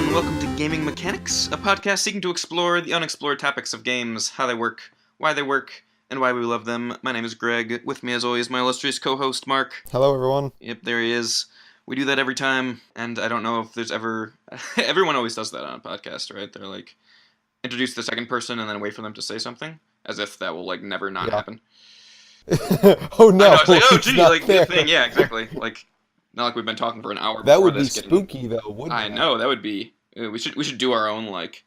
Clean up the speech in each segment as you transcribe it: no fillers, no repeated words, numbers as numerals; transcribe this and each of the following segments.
everyone, welcome to Gaming Mechanics, a podcast seeking to explore the unexplored topics of games, how they work, and why we love them. My name is Greg. With me, as always, my illustrious co-host, Mark. Hello, everyone. Yep, there he is. We do that every time, and I don't know if there's ever... Everyone always does that on a podcast, right? They're like, introduce the second person and then wait for them to say something, as if that will, like, never not happen. Oh, no. I know, it's like, oh, it's gee, not like, fair. the thing, yeah, exactly. Like, not like we've been talking for an hour That before would be this spooky, though, wouldn't I it? know, that would be... We should do our own, like,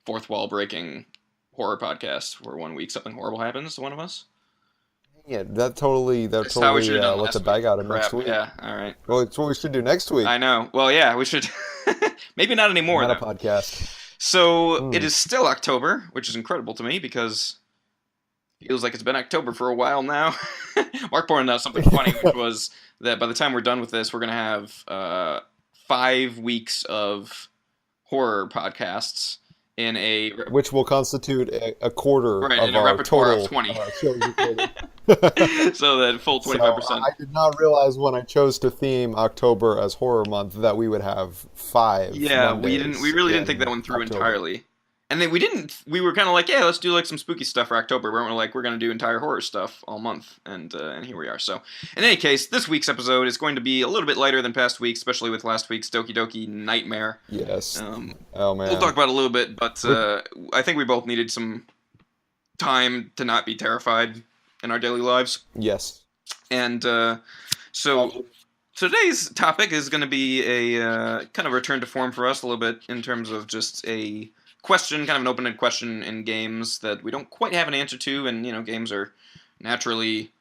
fourth wall breaking horror podcast where 1 week something horrible happens to one of us. Yeah, that totally That's how we should have done let last the bag week. out of Crap, next week. yeah, alright. Well, it's what we should do next week. I know. Well, yeah, we should... Maybe not anymore, Not a though. podcast. So, it is still October, which is incredible to me because it feels like it's been October for a while now. Mark pointed out something funny, which was that by the time we're done with this, we're going to have 5 weeks of horror podcasts in a... Which will constitute a quarter Right, of in a our repertoire total of 20. Shows recorded. So that full 25%. So I did not realize when I chose to theme October as Horror Month that we would have 5 Yeah, Mondays we really didn't think in that one through October. entirely. And then we were kind of like, yeah, let's do like some spooky stuff for October. We weren't like, we're going to do entire horror stuff all month. And here we are. So, in any case, this week's episode is going to be a little bit lighter than past weeks, especially with last week's Doki Doki Nightmare. Yes. Oh, man. We'll talk about it a little bit, but I think we both needed some time to not be terrified in our daily lives. Yes. And so today's topic is going to be a kind of return to form for us a little bit in terms of just a question, kind of an open-ended question in games that we don't quite have an answer to, and games are naturally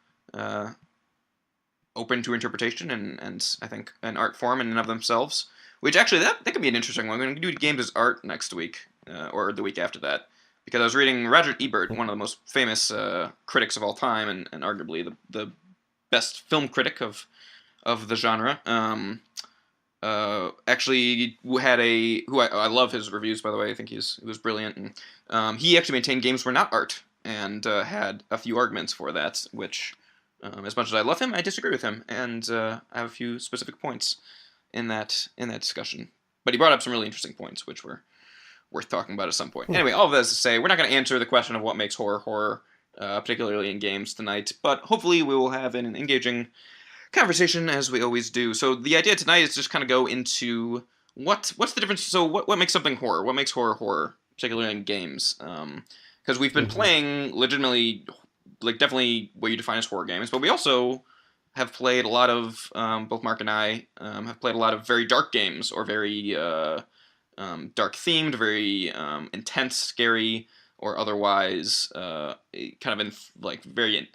open to interpretation and I think an art form in and of themselves. Which actually that could be an interesting one. We're going to do games as art next week or the week after that. Because I was reading Roger Ebert, one of the most famous critics of all time, and arguably the best film critic of the genre. Actually had I love his reviews, by the way. I think he was brilliant. And he actually maintained games were not art, and had a few arguments for that. Which, as much as I love him, I disagree with him, and I have a few specific points in that discussion. But he brought up some really interesting points, which were worth talking about at some point. Anyway, all of that is to say, we're not going to answer the question of what makes horror, particularly in games tonight, but hopefully we will have an engaging conversation as we always do. So the idea tonight is just kind of go into what's the difference. So what makes something horror? What makes horror, particularly in games? Because we've been playing legitimately, like definitely what you define as horror games, but we also have played a lot of, both Mark and I have played a lot of very dark games, or very dark themed, very intense, scary, or otherwise kind of very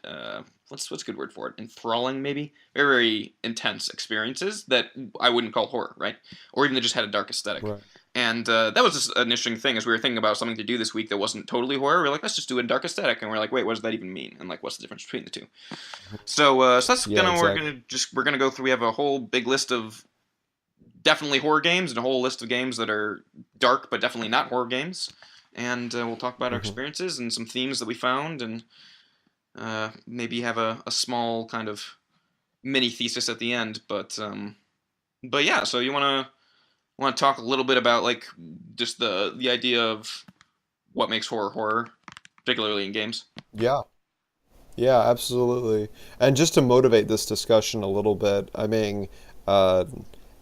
what's a good word for it? Enthralling, maybe? Very, very intense experiences that I wouldn't call horror, right? Or even that just had a dark aesthetic. Right. And that was just an interesting thing as we were thinking about something to do this week that wasn't totally horror. We were like, let's just do a dark aesthetic. And we're like, wait, what does that even mean? And like, what's the difference between the two? So that's we're gonna go through. We have a whole big list of definitely horror games and a whole list of games that are dark but definitely not horror games. And we'll talk about our experiences and some themes that we found, and maybe have a small kind of mini thesis at the end. But yeah, so you want to talk a little bit about like just the idea of what makes horror, particularly in games? Yeah. Yeah, absolutely. And just to motivate this discussion a little bit, I mean,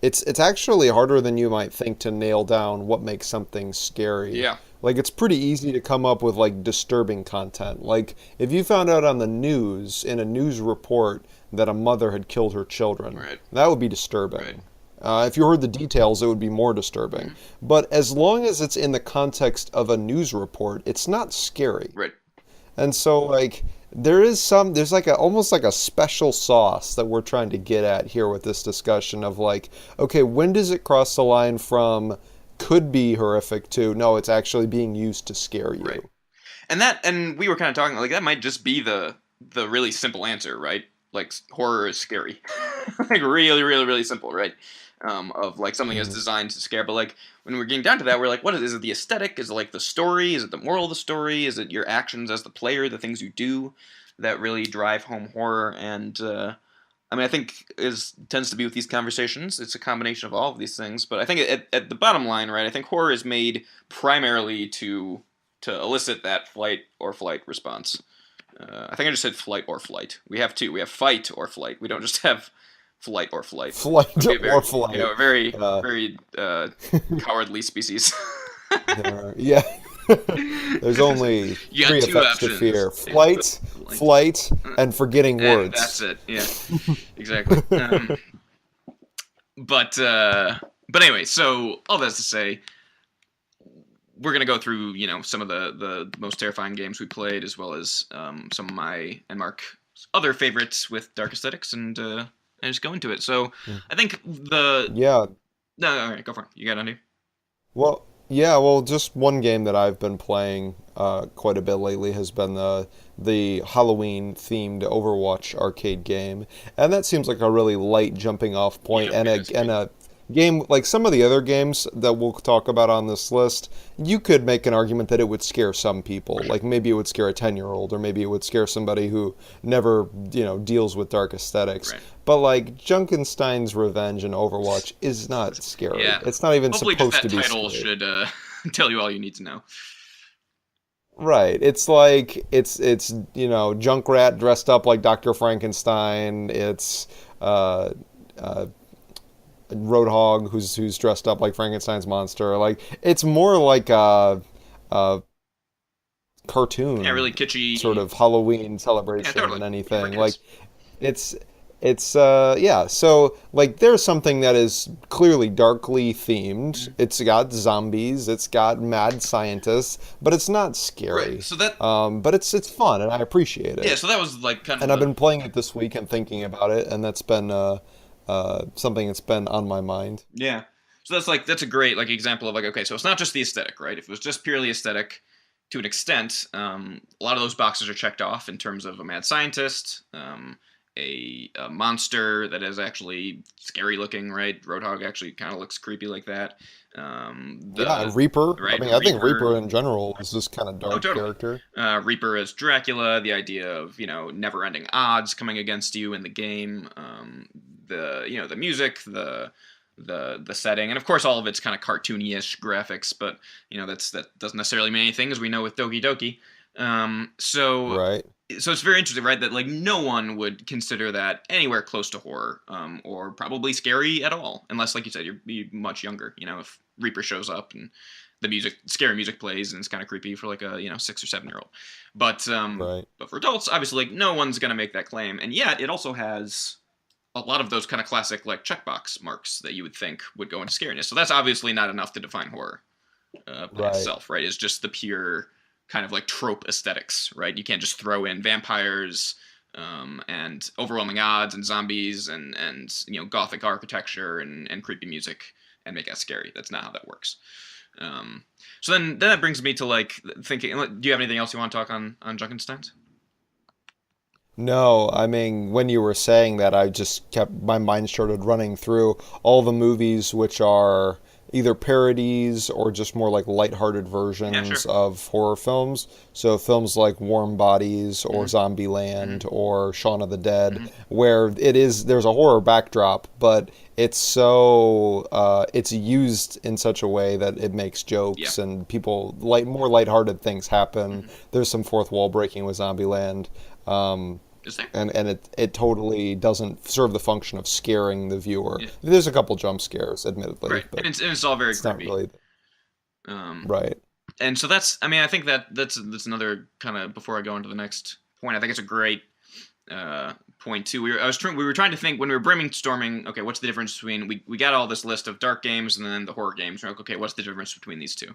it's actually harder than you might think to nail down what makes something scary. Yeah. Like, it's pretty easy to come up with, like, disturbing content. Like, if you found out on the news, in a news report, that a mother had killed her children, Right. that would be disturbing. Right. If you heard the details, it would be more disturbing. Mm-hmm. But as long as it's in the context of a news report, it's not scary. Right. And so, like, there's like almost like a special sauce that we're trying to get at here with this discussion of like, okay, when does it cross the line from could be horrific to no, it's actually being used to scare you? Right. And we were kind of talking like that might just be the really simple answer, right? Like horror is scary, like really, really, really simple, right? Of like something is designed to scare, but like when we're getting down to that, we're like, what is it? The aesthetic? Is it like the story? Is it the moral of the story? Is it your actions as the player, the things you do that really drive home horror? And I mean, I think is tends to be with these conversations. It's a combination of all of these things, but I think at the bottom line, right? I think horror is made primarily to elicit that flight or flight response. I think I just said flight or flight. We have two. We have fight or flight. We don't just have flight or flight. That Flight would be a or very, flight. a very, Uh, very cowardly species. yeah. There's only You got three two effects to fear: options. Yeah, flight, flight. flight, and forgetting And that's words. it. Yeah, exactly. But anyway, so all that's to say, we're gonna go through some of the most terrifying games we played, as well as some of my and Mark's other favorites with dark aesthetics, and just go into it. So I think the Yeah. no, all right, go for it. You got any? Well, yeah. Well, just one game that I've been playing quite a bit lately has been the Halloween themed Overwatch arcade game, and that seems like a really light jumping off point, Yeah, and it is. a game like some of the other games that we'll talk about on this list. You could make an argument that it would scare some people, For sure. like maybe it would scare a 10-year-old, or maybe it would scare somebody who never deals with dark aesthetics. Right. But like Junkenstein's Revenge and Overwatch is not scary. Yeah. It's not even Hopefully, just supposed that to be title scary. should tell you all you need to know. Right. It's like it's Junkrat dressed up like Dr. Frankenstein. It's uh, uh, Roadhog who's dressed up like Frankenstein's monster. Like it's more like a Yeah, cartoon really sort kitschy. of Halloween Yeah, celebration totally. than Yeah, for anything. Like kids. it's yeah, so like there's something that is clearly darkly themed. Mhm. It's got zombies, it's got mad scientists, but it's not Right. scary. So that But it's fun and I appreciate yeah. it. So that was like kind of And I've the been playing it this week and thinking about it, and that's been something that's been on my mind. yeah. So that's a great like example of like okay, so it's not just the aesthetic, right? If it was just purely aesthetic, to an extent, a lot of those boxes are checked off in terms of a mad scientist, a monster that is actually scary looking, right? Roadhog actually kind of looks creepy like that. Yeah, The and Reaper. I right mean, I think Reaper. Reaper in general is this kind of Oh, dark totally. character. Reaper as Dracula, the idea of never-ending odds coming against you in the game, the music, the setting, and of course all of it's kind of cartoony-ish graphics, but that doesn't necessarily mean anything, as we know with Doki Doki. So Right. it's very interesting, right? That like no one would consider that anywhere close to horror, or probably scary at all, unless, like you said, you're much younger. If Reaper shows up and scary music plays, and it's kind of creepy for like a 6 or 7 year old. Right. But for adults, obviously, like no one's gonna make that claim, and yet it also has a lot of those kind of classic like checkbox marks that you would think would go into scariness. So that's obviously not enough to define horror by Right. itself, right? It's just the pure kind of like trope aesthetics, right? You can't just throw in vampires and overwhelming odds and zombies and gothic architecture and creepy music and make that scary. That's not how that works. Um, so then that brings me to like thinking. Do you have anything else you want to talk on Junkenstein's? No, I mean, when you were saying that, I just kept my mind started running through all the movies which are either parodies or just more like lighthearted Yeah, sure. versions of horror films. So films like Warm Bodies or Hmm. Zombieland Hmm. or Shaun of the Dead, Hmm. where there's a horror backdrop, but it's used in such a way that it makes Yeah. jokes and people more lighthearted things happen. Hmm. There's some fourth wall breaking with Zombieland. Um, Is there? and it totally doesn't serve the function of scaring the viewer. Yeah. There's a couple jump scares, admittedly, Right. but And it's all very it's not creepy. really Um, right. and so I mean, I think that's another kind of before I go into the next point. I think it's a great point too. We were trying to think when we were brainstorming. Okay, what's the difference between we got all this list of dark games and then the horror games. We're like, okay, what's the difference between these two?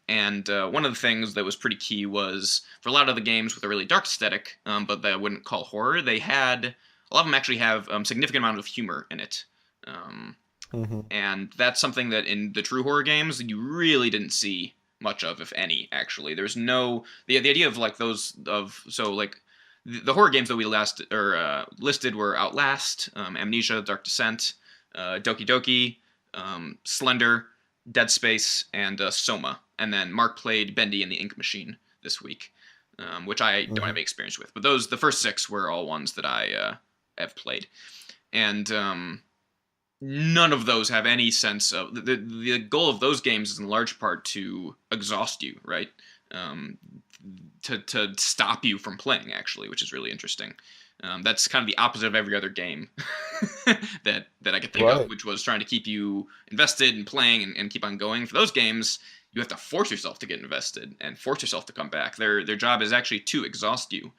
And one of the things that was pretty key was for a lot of the games with a really dark aesthetic, but that I wouldn't call horror. They had a lot of them actually have significant amount of humor in it. Um, Hmm. and that's something that in the true horror games you really didn't see much of, if any. Actually, there's no the idea of like those of so like the horror games that we last or listed were Outlast, Amnesia, Dark Descent, Doki Doki, Slender, Dead Space, and Soma. And then Mark played Bendy and the Ink Machine this week, which I don't have Hmm. any experience with. But the first six were all ones that have played, and none of those have any sense of the goal of those games is in large part to exhaust you, right? Um, to stop you from playing, actually, which is really interesting. That's kind of the opposite of every other game that I could think of, Right. which was trying to keep you invested in playing and keep on going. For those games, you have to force yourself to get invested and force yourself to come back. Their job is actually to exhaust you.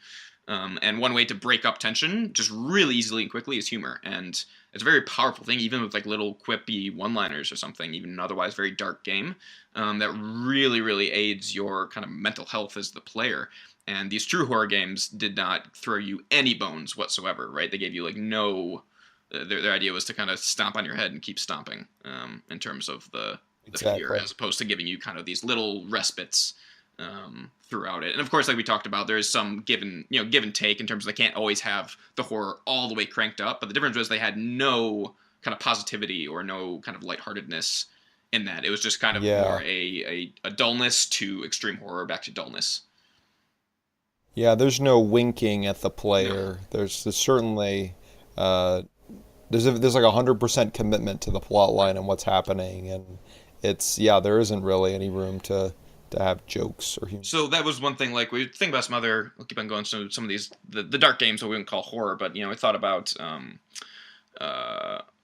And one way to break up tension, just really easily and quickly, is humor. And it's a very powerful thing, even with like little quippy one-liners or something, even an otherwise very dark game, that really, really aids your kind of mental health as the player. And these true horror games did not throw you any bones whatsoever, right? They gave you like no. Their idea was to kind of stomp on your head and keep stomping, in terms of the fear, Exactly. as opposed to giving you kind of these little respites throughout it. And of course, like we talked about, there is some give and take in terms of they can't always have the horror all the way cranked up. But the difference was they had no kind of positivity or no kind of lightheartedness in that. It was just kind of more Yeah. a dullness to extreme horror back to dullness. Yeah, there's no winking at the No. player. There's certainly uh there's like 100% commitment to the plot Right. line and what's happening, and it's yeah, there isn't really any room to have jokes or humor. So that was one thing. Like we think about some other. We'll keep on going. Some of these the dark games that we wouldn't call horror, but I thought about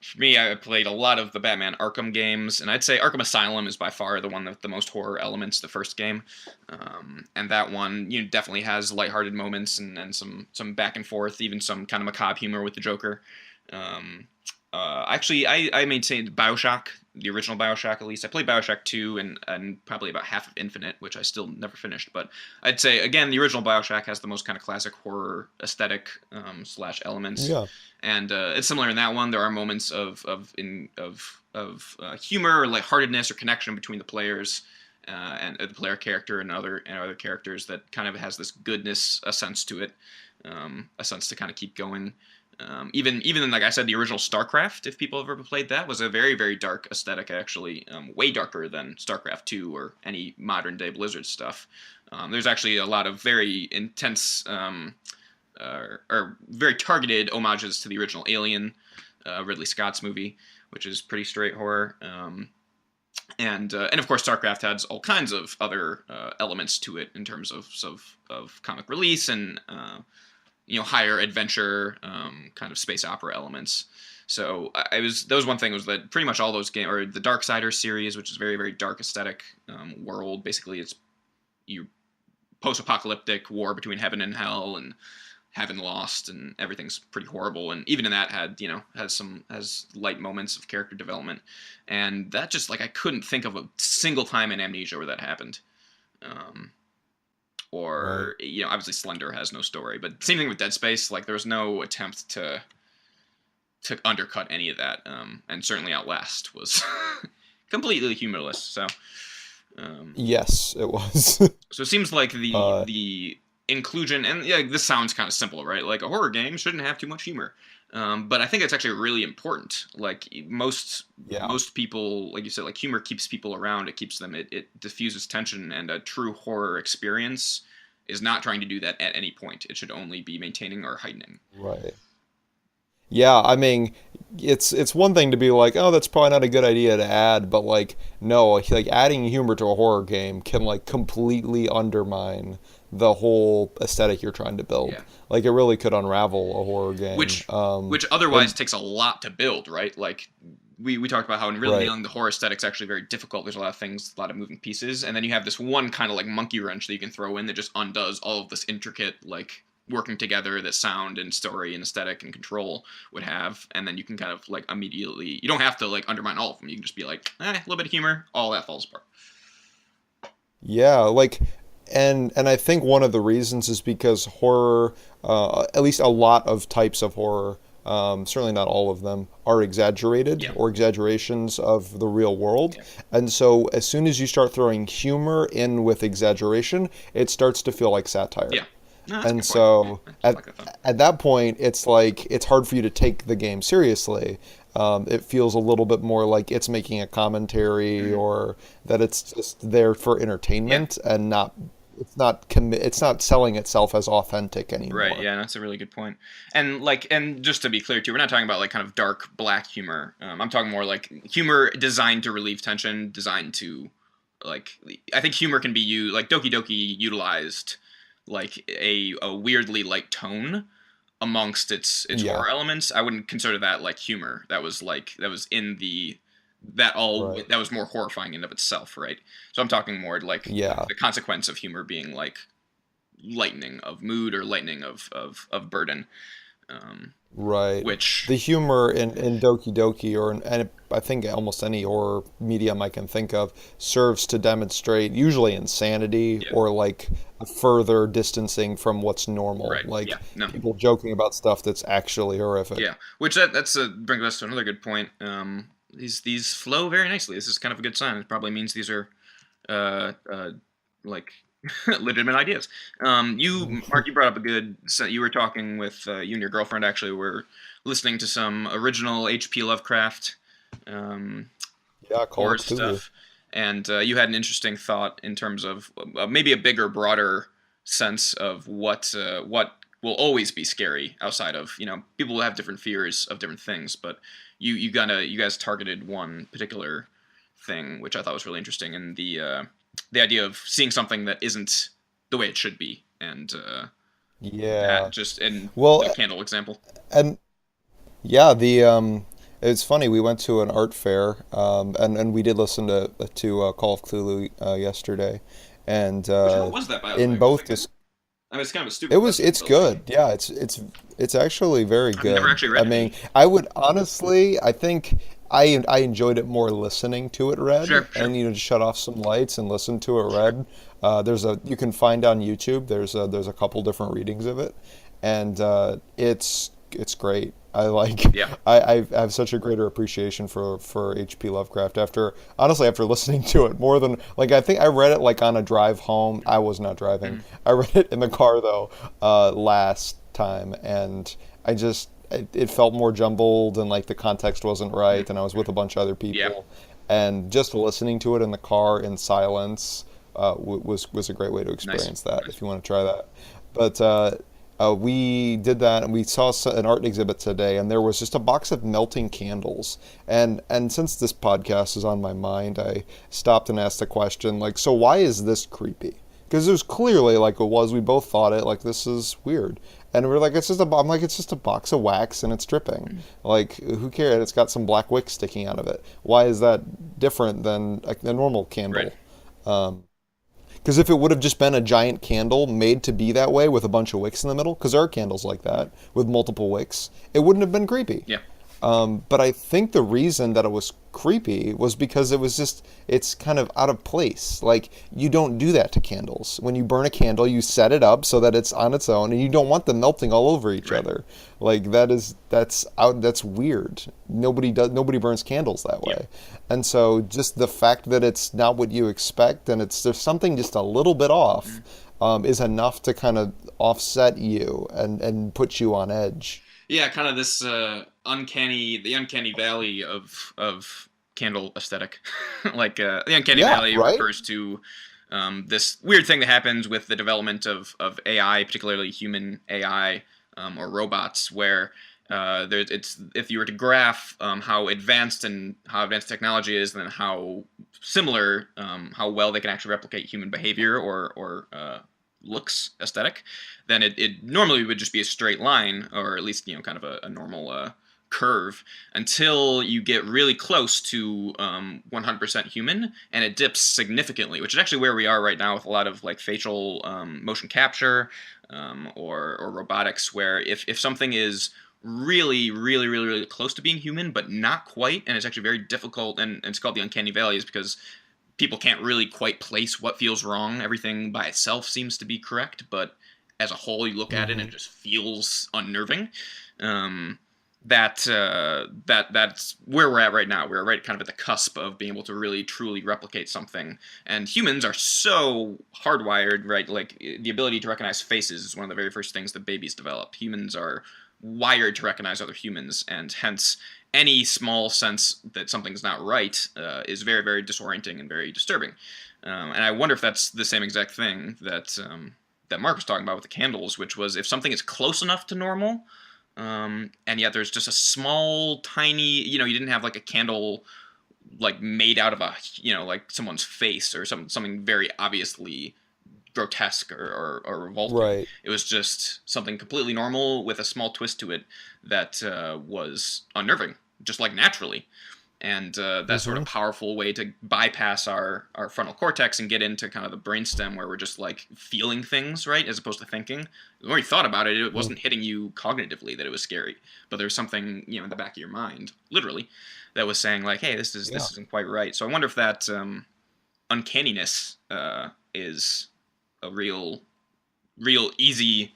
for me, I played a lot of the Batman Arkham games, and I'd say Arkham Asylum is by far the one with the most horror elements. The first game, and that one definitely has lighthearted moments and some back and forth, even some kind of macabre humor with the Joker. Um, actually, I maintained Bioshock, the original Bioshock at least. I played Bioshock 2 and probably about half of Infinite, which I still never finished. But I'd say, again, the original Bioshock has the most kind of classic horror aesthetic slash elements. Yeah. And it's similar in that one. There are moments of humor or lightheartedness or connection between the players and the player character and other characters that kind of has this goodness, a sense to it, a sense to kind of keep going. Even like I said, the original StarCraft, if people have ever played that, was a very very dark aesthetic actually, way darker than StarCraft 2 or any modern day Blizzard stuff. There's actually a lot of very intense or very targeted homages to the original Alien, Ridley Scott's movie, which is pretty straight horror. And of course, StarCraft has all kinds of other elements to it in terms of comic release and higher adventure kind of space opera elements. So I was that was one thing was that pretty much all those games or the Darksiders series, which is very very dark aesthetic world. Basically, it's you post-apocalyptic war between heaven and hell and heaven lost and everything's pretty horrible, and even in that has light moments of character development, and that just like I couldn't think of a single time in Amnesia where that happened. um, Right. or obviously Slender has no story, but same thing with Dead Space. Like there was no attempt to undercut any of that, and certainly Outlast was completely humorless. Um, Yes, it was. so it seems like the uh the inclusion, and yeah, this sounds kind of simple, right? Like a horror game shouldn't have too much humor, but I think it's actually really important. Like yeah. most people, like you said, like humor keeps people around. It keeps them. It diffuses tension, and a true horror experience is not trying to do that at any point. It should only be maintaining or heightening. Right. Yeah, I mean, it's one thing to be like, oh, that's probably not a good idea to add, but like, no, like adding humor to a horror game can like completely undermine the whole aesthetic you're trying to build. Yeah. Like, it really could unravel a horror game. which which otherwise And takes a lot to build, right? Like we talked about how in really right. nailing the horror aesthetic's actually very difficult. There's a lot of things, a lot of moving pieces, and then you have this one kind of like monkey wrench that you can throw in that just undoes all of this intricate like working together that sound and story and aesthetic and control would have, and then you can kind of like immediately, you don't have to like undermine all of them. You can just be like, a little bit of humor, all that falls apart. Yeah, like and I think one of the reasons is because horror, at least a lot of types of horror, certainly not all of them, are exaggerated Yeah, or exaggerations of the real world. yeah, And so as soon as you start throwing humor in with exaggeration, it starts to feel like satire. yeah. No, that's a And good point. Yeah, so I like at that thought. at that point, it's like it's hard for you to take the game seriously. It feels a little bit more like it's making a commentary Hmm. or that it's just there for Yeah. entertainment and not it's not selling itself as authentic Right. anymore. Yeah, that's a really good point. And like, and just to be clear too, we're not talking about like kind of dark black humor. I'm talking more like humor designed to relieve tension, designed to like. I think humor can be used like Doki Doki utilized like a weirdly light tone amongst its Yeah, horror elements. I wouldn't consider that like humor. That was like that was in the right. that was more horrifying in of itself, right? So I'm talking more like Yeah, the consequence of humor being like lightening of mood or lightening of burden, um, right. which The humor in Doki Doki and I think almost any horror medium I can think of serves to demonstrate usually insanity yeah, or like a further distancing from what's normal, right, yeah, like no, people joking about stuff that's actually horrific. yeah, which that's brings us to another good point. These flow very nicely. This is kind of a good sign. It probably means these are like legitimate ideas. Mark, you brought up a good. So you were talking with you and your girlfriend actually were listening to some original H.P. Lovecraft um, Yeah, Call horror of Cthulhu. stuff, and you had an interesting thought in terms of maybe a bigger, broader sense of what will always be scary outside of people will have different fears of different things, but you guys targeted one particular thing which I thought was really interesting, and the idea of seeing something that isn't the way it should be, and that Yeah. just in the Well, candle example. and yeah, the it's funny. We went to an art fair, and we did listen to Call of Cthulhu yesterday, and Which how was that, by the way? in Was both it good? this, I mean, it's kind of a stupid question, it's but like good. Yeah, it's actually very I've never good. actually I read mean, any. I would honestly, I think I enjoyed it more listening to it read, Sure, sure. and just shut off some lights and listen to it read. There's a you can find on YouTube. There's a couple different readings of it, and it's great. I like Yeah. I have such a greater appreciation for H.P. Lovecraft after honestly after listening to it more than like I think I read it like on a drive home. I was not driving. Mhm. I read it in the car though last time, and it felt more jumbled and like the context wasn't right, and I was with a bunch of other Yeah. people, and just listening to it in the car in silence was a great way to Nice. experience that Nice. if you want to try that. But we did that, and we saw an art exhibit today, and there was just a box of melting candles. And since this podcast is on my mind, I stopped and asked the question, like, so why is this creepy? Because it was clearly like it was. We both thought it like this is weird, and we are like, it's just a. I'm like, it's just a box of wax and it's dripping. Like, who cares? It's got some black wick sticking out of it. Why is that different than like a normal Right. candle? Because if it would have just been a giant candle made to be that way with a bunch of wicks in the middle, because there are candles like that with multiple wicks, it wouldn't have been creepy. Yeah. But I think the reason that it was creepy was because it's kind of out of place. Like, you don't do that to candles. When you burn a candle, you set it up so that it's on its own, and you don't want them melting all over each Right. other. Like, that's weird. Nobody burns candles that Yeah. way. And so just the fact that it's not what you expect and there's something just a little bit off, Mhm. is enough to kind of offset you and put you on edge. Yeah, kind of this the uncanny valley of candle aesthetic. Like the uncanny Yeah, valley right? refers to this weird thing that happens with the development of AI, particularly human AI or robots, where it's if you were to graph how advanced technology is, then how similar how well they can actually replicate human behavior or looks aesthetic, then it normally would just be a straight line, or at least kind of a normal curve, until you get really close to 100% human, and it dips significantly, which is actually where we are right now with a lot of like facial motion capture or robotics, where if something is really, really, really, really close to being human, but not quite, and it's actually very difficult, and it's called the uncanny valley, is because people can't really quite place what feels wrong. Everything by itself seems to be correct, but as a whole, you look at it and Hmm. it just feels unnerving. Um, that's where we're at right now. We're right kind of at the cusp of being able to really truly replicate something. And humans are so hardwired, right? Like the ability to recognize faces is one of the very first things that babies develop. Humans are wired to recognize other humans, and hence any small sense that something's not right is very, very disorienting and very disturbing. And I wonder if that's the same exact thing that Mark was talking about with the candles, which was if something is close enough to normal, and yet there's just a small, tiny, you didn't have like a candle like made out of like someone's face or something very obviously grotesque or revolting. Right. It was just something completely normal with a small twist to it that was unnerving, just like naturally. And that sort Mm-hmm. of powerful way to bypass our frontal cortex and get into kind of the brainstem where we're just like feeling things, right, as opposed to thinking. The more you thought about it, it wasn't hitting you cognitively that it was scary, but there's something in the back of your mind, literally, that was saying like, "Hey, Yeah. this isn't quite right." So I wonder if that uncanniness is a real easy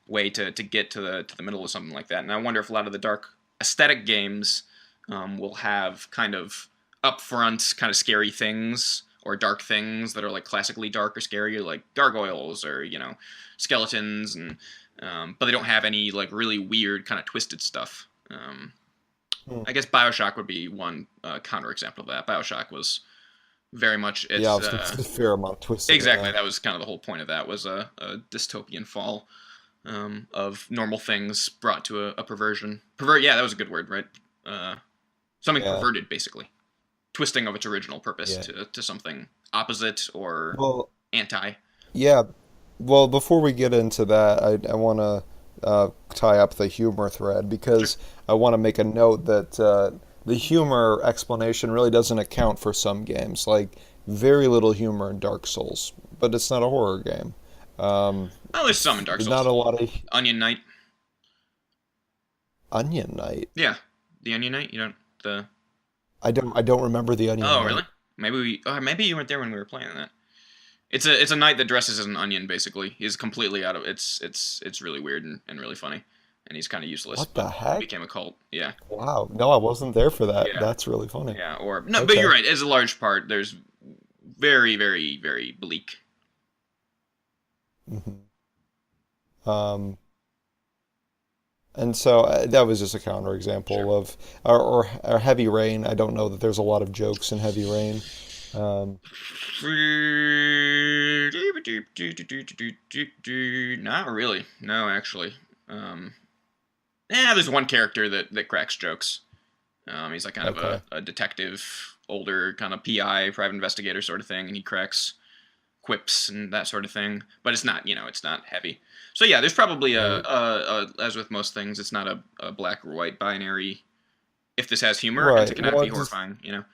way to get to the middle of something like that. And I wonder if a lot of the dark aesthetic games will have kind of upfront kind of scary things or dark things that are like classically dark or scary, like gargoyles or skeletons, and but they don't have any like really weird kind of twisted stuff. Hmm. I guess Bioshock would be one counterexample of that. Bioshock was very much Yeah, I it's was gonna say a fair amount twisted in exactly, there. that was kind of the whole point of that, was a dystopian fall of normal things brought to a perversion. Yeah, that was a good word, right? Uh, Something Yeah. perverted, basically, twisting of its original purpose Yeah. to something opposite or Well, anti. yeah. Well, before we get into that, I want to tie up the humor thread Sure. because I want to make a note that the humor explanation really doesn't account for some games. Like very little humor in Dark Souls, but it's not a horror game. Um, Oh, there's some in Dark not Souls. a lot of Onion Knight. Onion Knight. Yeah, the Onion Knight. You don't the. I don't remember the Onion Oh, really? Knight. Maybe you weren't there when we were playing that. It's a knight that dresses as an onion. Basically, he's completely out of it's really weird and really funny, and he's kind of useless. What But the he heck? became a cult. Yeah, Wow. No, I wasn't there for that. yeah, That's really funny. yeah. Or no, but you're Okay. right. As a large part, there's very very very bleak. Hmm. Um, and so that was just a Sure. counterexample of or Heavy Rain. I don't know that there's a lot of jokes in Heavy Rain. Um, Not really. No, actually. Um, yeah, there's one character that cracks jokes. He's like kind of okay. a detective, older kind of PI, private investigator sort of thing, and he cracks quips and that sort of thing. But it's not, it's not heavy. So yeah, there's probably Right. as with most things, it's not a black or white binary. If this has humor, hence it Right. cannot Well, be it just horrifying.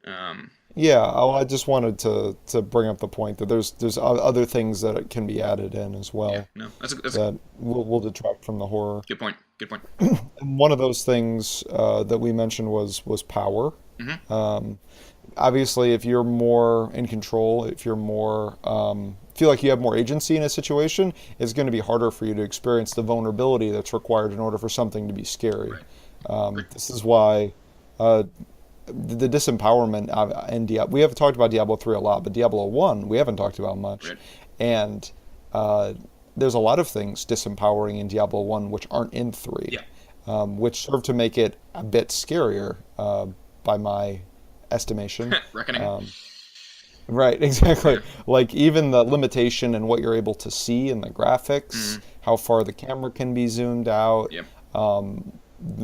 Um, yeah. Oh, I just wanted to bring up the point that there's other things that can be added in as yeah, well no, that's a that will detract from the horror. good point. Good point. And one of those things that we mentioned was power. Hmm. Um, Obviously, if you're more in control, if you're more feel like you have more agency in a situation, it's going to be harder for you to experience the vulnerability that's required in order for something to be scary. Right. Agree. This is why uh, the disempowerment in Diablo. We haven't talked about Diablo 3 a lot, but Diablo 1 we haven't talked about much, Right. and uh, there's a lot of things disempowering in Diablo 1 which aren't in 3, Yeah. which serve to make it a bit scarier by my estimation. Reckoning. Um, right, exactly. Yeah. Like even the limitation in what you're able to see in the graphics, Mm, how far the camera can be zoomed out, yep. um,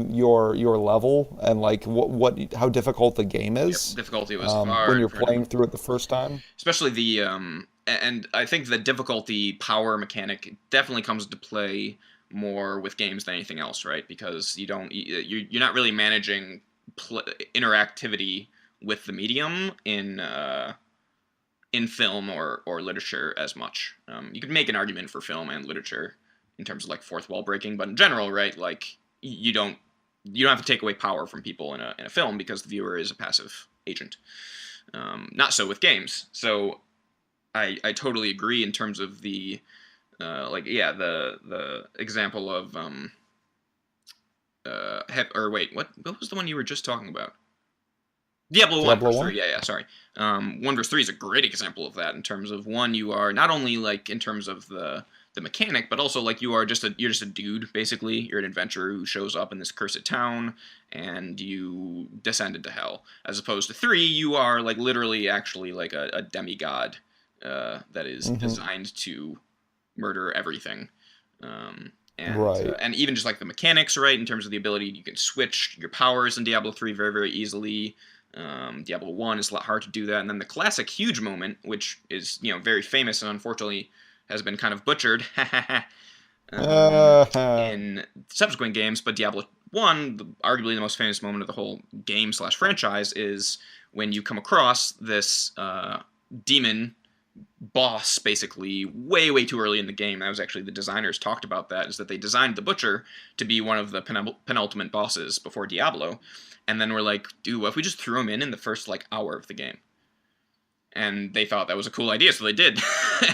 your level, and like what how difficult the game Yep. is Difficulty was when far you're far different. playing through it the first time. Especially and I think the difficulty power mechanic definitely comes into play more with games than anything else, right? Because you're not really managing interactivity with the medium in film or literature as much. You could make an argument for film and literature in terms of like fourth wall breaking, but in general, right? Like you don't have to take away power from people in a film because the viewer is a passive agent. Not so with games. So I totally agree in terms of the the example of or wait, what was the one you were just talking about? Diablo 1 Diablo versus 1? 3, yeah, sorry. 1 versus 3 is a great example of that in terms of one, you are not only like in terms of the mechanic, but also like you're just a dude basically. You're an adventurer who shows up in this cursed town and you descend into hell. As opposed to 3, you are like literally actually like a demigod that is Hmm. designed to murder everything. Right. And even just like the mechanics, right, in terms of the ability, you can switch your powers in Diablo 3 very very easily. Diablo 1 is a lot hard to do that, and then the classic huge moment, which is very famous and unfortunately has been kind of butchered Uh, in subsequent games, but Diablo 1, arguably the most famous moment of the whole game slash franchise, is when you come across this demon boss basically way way too early in the game. That was actually the designers talked about that, is that they designed the butcher to be one of the penultimate bosses before Diablo, and then we're like, dude, what if we just threw him in the first like hour of the game? And they thought that was a cool idea, so they did.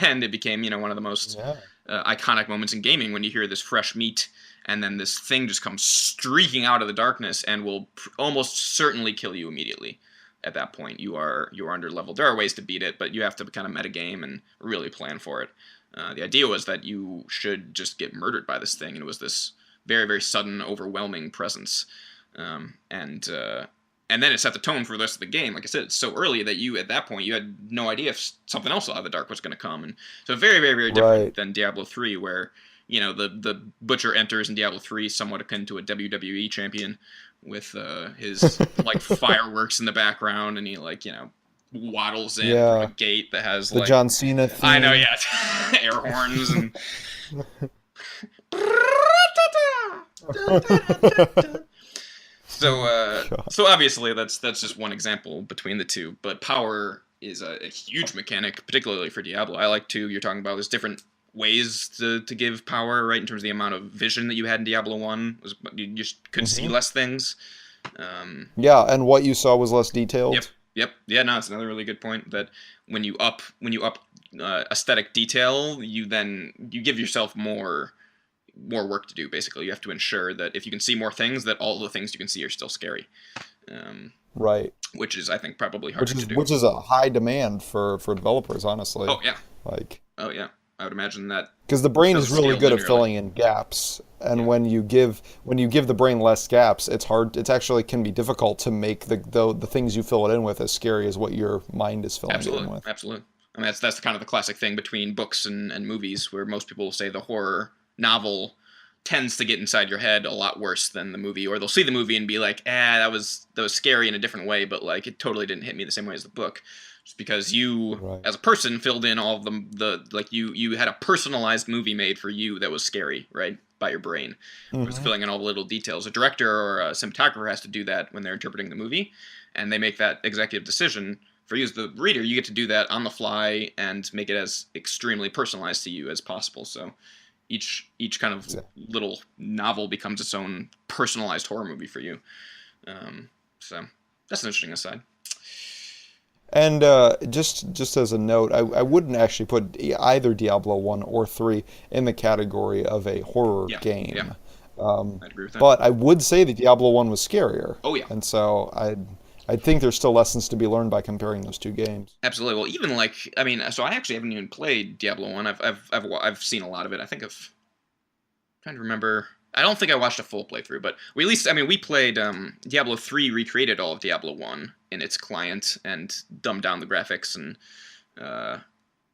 And it became one of the most yeah. iconic moments in gaming, when you hear this fresh meat and then this thing just comes streaking out of the darkness and will almost certainly kill you immediately. At that point, you are under leveled. There are ways to beat it, but you have to kind of metagame and really plan for it. The idea was that you should just get murdered by this thing, and it was this very very sudden, overwhelming presence, and then it set the tone for the rest of the game. Like I said, it's so early that you at that point you had no idea if something else out of the dark was going to come, and so very very very different Right. than Diablo 3, where the butcher enters in Diablo 3 somewhat akin to a WWE champion with his like fireworks in the background, and he like waddles in through a Yeah. gate that has The like, John Cena I know, theme. yeah, air horns and so God. so obviously that's just one example between the two, but power is a huge mechanic, particularly for Diablo. I like to, you're talking about, there's different ways to give power, right, in terms of the amount of vision that you had in Diablo 1 was you just could see Hmm. less things. um, Yeah, and what you saw was less yep, detailed. yep, yeah, no, it's another really good point, that when you up aesthetic detail, you give yourself more work to do. Basically, you have to ensure that if you can see more things, that all the things you can see are still scary, um, Right. which is, I think, probably Which harder to is do. which is a high demand for developers, honestly. Oh yeah, Like, oh yeah. I would imagine that because the brain is doesn't really scale good at linearly. filling in gaps, and Yeah, when you give the brain less gaps, it's hard. It's actually can be difficult to make the things you fill it in with as scary as what your mind is filling it in absolutely, with. absolutely. I mean, that's kind of the classic thing between books and movies, where most people will say the horror novel tends to get inside your head a lot worse than the movie, or they'll see the movie and be like, that was scary in a different way, but like it totally didn't hit me the same way as the book, just because you Right. as a person filled in all of the like you had a personalized movie made for you that was scary, right, by your brain. It was Hmm. filling in all the little details. A director or a cinematographer has to do that when they're interpreting the movie, and they make that executive decision. For you as the reader, you get to do that on the fly and make it as extremely personalized to you as possible. So each kind of Exactly. little novel becomes its own personalized horror movie for you. So that's an interesting aside. And just as a note, I wouldn't actually put either Diablo 1 or 3 in the category of a horror Yeah, yeah, game. Um, I'd agree with that. but I would say that Diablo 1 was scarier. Oh yeah, And so I think there's still lessons to be learned by comparing those two games. absolutely. Well, even like, I mean, so I actually haven't even played Diablo 1. I've seen a lot of it. I think I've trying to remember. I don't think I watched a full playthrough, but we at least, I mean, we played Diablo 3 recreated all of Diablo 1 in its client and dumbed down the graphics, and uh,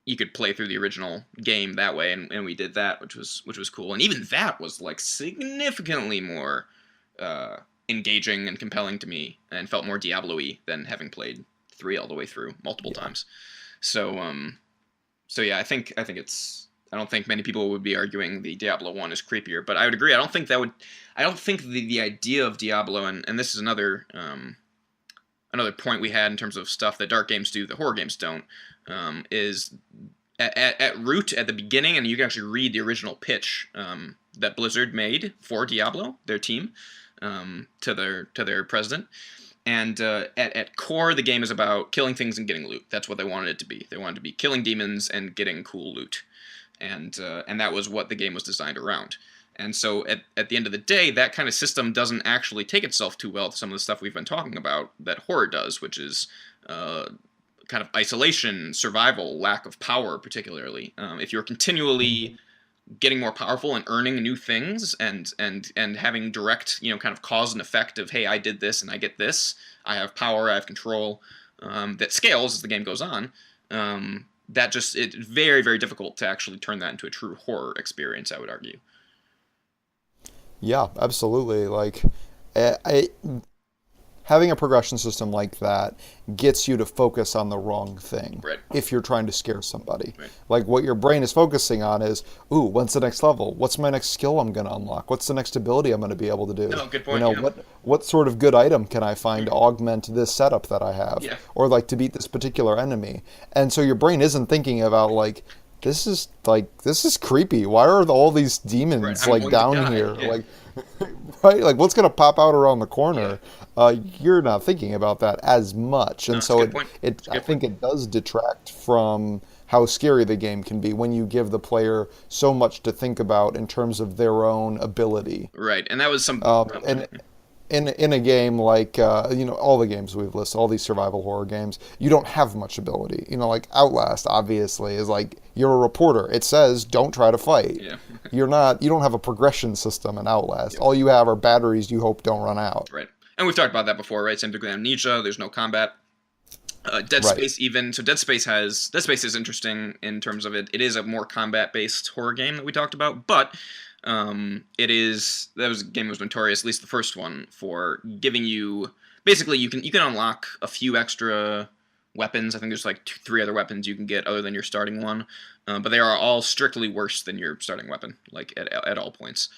you could play through the original game that way, and we did that, which was cool. And even that was like significantly more uh, engaging and compelling to me, and felt more Diablo-y than having played 3 all the way through multiple Yeah. times. So so yeah, I think it's. I don't think many people would be arguing the Diablo 1 is creepier, but I would agree. I don't think that would. I don't think the idea of Diablo, and this is another point we had in terms of stuff that dark games do that horror games don't, is at root, at the beginning, and you can actually read the original pitch that Blizzard made for Diablo, their team, to their president. And at core, the game is about killing things and getting loot. That's what they wanted it to be. They wanted to be killing demons and getting cool loot, and that was what the game was designed around. And so at the end of the day, that kind of system doesn't actually take itself too well to some of the stuff we've been talking about that horror does, which is uh, kind of isolation, survival, lack of power, particularly. If you're continually getting more powerful and earning new things and having direct, kind of cause and effect of, hey, I did this and I get this, I have power, I have control, that scales as the game goes on. That just it's very very difficult to actually turn that into a true horror experience, I would argue. Yeah, absolutely. Like, I having a progression system like that gets you to focus on the wrong thing Right. if you're trying to scare somebody. Right. Like what your brain is focusing on is, ooh, when's the next level? What's my next skill I'm going to unlock? What's the next ability I'm going to be able to do? No, good You point. know, Yeah. what sort of good item can I find to augment this setup that I have Yeah. or like to beat this particular enemy? And so your brain isn't thinking about this is creepy. Why are all these Right. demons I'm like going to down die. here? Yeah. Right? Like what's gonna pop out around the Yeah. corner? You're not thinking about that as much, No, and it's a so good point. It's a I good point. think it does detract from how scary the game can be when you give the player so much to think about in terms of their own ability. Right. And that was some. Oh, sorry. And in a game like all the games we've listed, all these survival horror games, you don't have much ability. Like Outlast, obviously, is like you're a reporter. It says don't try to fight. Yeah. You don't have a progression system in Outlast. Yep. All you have are batteries you hope don't run out. Right. And we've talked about that before, right? Same thing with Amnesia. There's no combat. Dead Right. Space even so Dead Space is interesting in terms of it is a more combat based horror game that we talked about, but it is that was a game that was notorious, at least the first one, for giving you basically you can unlock a few extra weapons. I think there's like three other weapons you can get other than your starting one, but they are all strictly worse than your starting weapon, like at all points.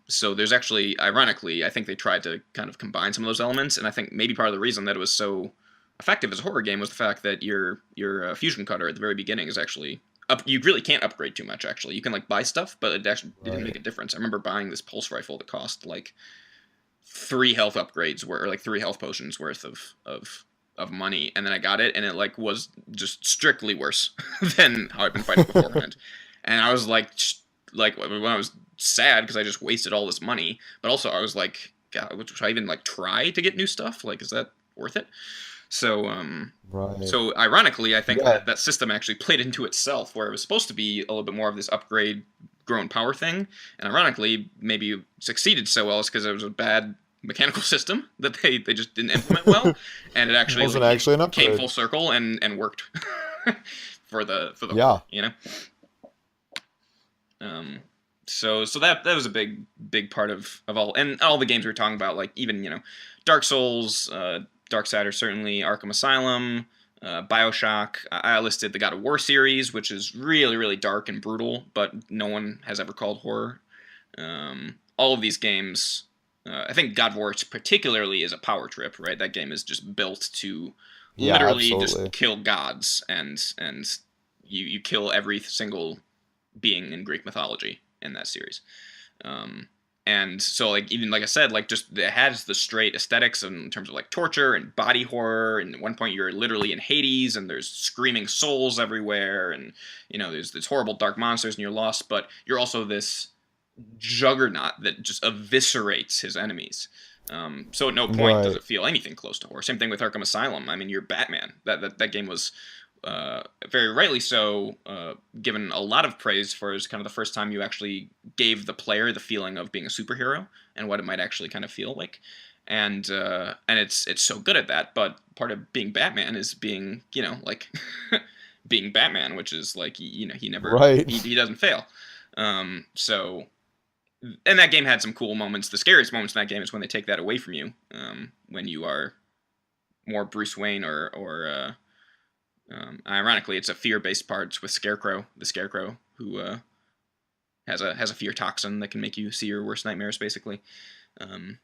So there's actually, ironically, I think they tried to kind of combine some of those elements, and I think maybe part of the reason that it was so effective as a horror game was the fact that your fusion cutter at the very beginning is actually up. You really can't upgrade too much. Actually, you can like buy stuff, but it actually didn't make Right. a difference. I remember buying this pulse rifle that cost like three health upgrades, or like three health potions worth of money, and then I got it, and it like was just strictly worse than how I've been fighting beforehand. And I was like when I was sad because I just wasted all this money, but also I was like, God, should I even like try to get new stuff? Like, is that worth it? So, Right. so ironically, I think Yeah. that that system actually played into itself, where it was supposed to be a little bit more of this upgrade, grown power thing, and ironically, maybe it succeeded so well is because it was a bad mechanical system that they just didn't implement well, and it It actually wasn't like actually an came upgrade. full circle and worked for the Yeah. horror, you know. Um, so that was a big part of all the games we were talking about, like even Dark Souls, Darksiders, certainly Arkham Asylum, Bioshock. I listed the God of War series, which is really really dark and brutal, but no one has ever called horror. All of these games, I think God of War particularly is a power trip, right? That game is just built to Yeah, literally just absolutely. kill gods, and you kill every single being in Greek mythology in that series. Um, and so like even like I said, like just it has the straight aesthetics in terms of like torture and body horror. And at one point you're literally in Hades and there's screaming souls everywhere, and there's horrible dark monsters and you're lost, but you're also this juggernaut that just eviscerates his enemies. So at no point does Right. it feel anything close to horror. Same thing with Arkham Asylum. I mean, you're Batman. That game was very rightly so given a lot of praise for as kind of the first time you actually gave the player the feeling of being a superhero and what it might actually kind of feel like. And it's so good at that. But part of being Batman is being like being Batman, which is like he never Right. he doesn't fail. So and that game had some cool moments. The scariest moments in that game is when they take that away from you, when you are more Bruce Wayne or ironically, it's a fear-based part with Scarecrow, the Scarecrow, who has a fear toxin that can make you see your worst nightmares, basically. Um,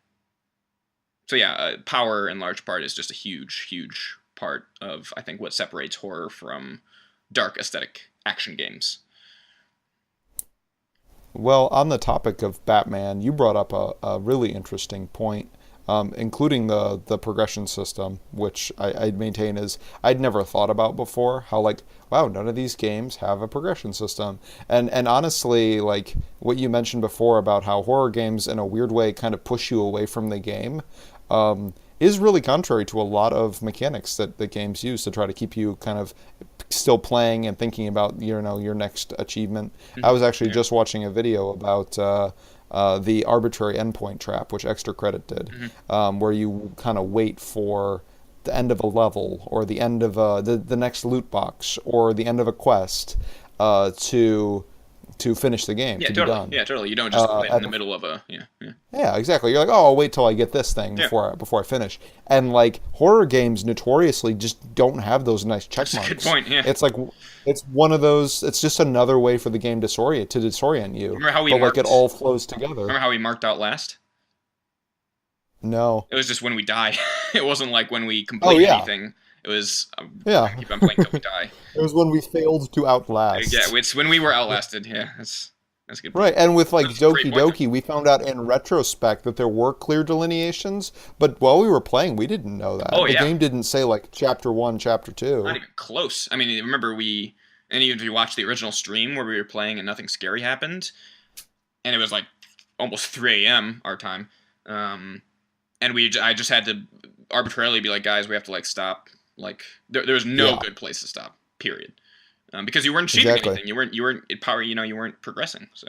so yeah, power in large part is just a huge, huge part of I think what separates horror from dark aesthetic action games. Well, on the topic of Batman, you brought up a really interesting point. including the progression system, which I'd maintain is I'd never thought about before. How like wow, none of these games have a progression system, and honestly, like what you mentioned before about how horror games in a weird way kind of push you away from the game. Is really contrary to a lot of mechanics that games use to try to keep you kind of still playing and thinking about your next achievement. I was actually Yeah. just watching a video about the arbitrary endpoint trap, which Extra Credit did, Hmm. where you kind of wait for the end of a level or the end of the next loot box or the end of a quest to finish the game Yeah, to be totally. done. Yeah, totally. You don't just quit in And the middle of a yeah. yeah, exactly. You're like, oh, I'll wait till I get this thing Yeah, before I finish. And like horror games notoriously just don't have those nice check that's a good marks. point. Yeah. It's like it's one of those. It's just another way for the game to disorient you. Remember how we But like it marked? all flows together. Remember how we marked out last? No. It was just when we die. It wasn't like when we Oh complete yeah, anything. It was we're yeah. gonna keep on playing till we die. It was when we failed to Yeah, outlast. it's when we were outlasted. Yeah, that's a good point. Right, and with like That's a great Doki point, though. Doki, we found out in retrospect that there were clear delineations, but while we were playing, we didn't know that. Oh The yeah, game didn't say like chapter 1, chapter not 2. even close. I mean, remember and even if you watched the original stream where we were playing and nothing scary happened, and it was like almost 3 a.m. our time, um, and I just had to arbitrarily be like, guys, we have to like stop. Like there was no Yeah, good place to stop. Period. Because you weren't achieving exactly. anything. You weren't power. You weren't progressing. So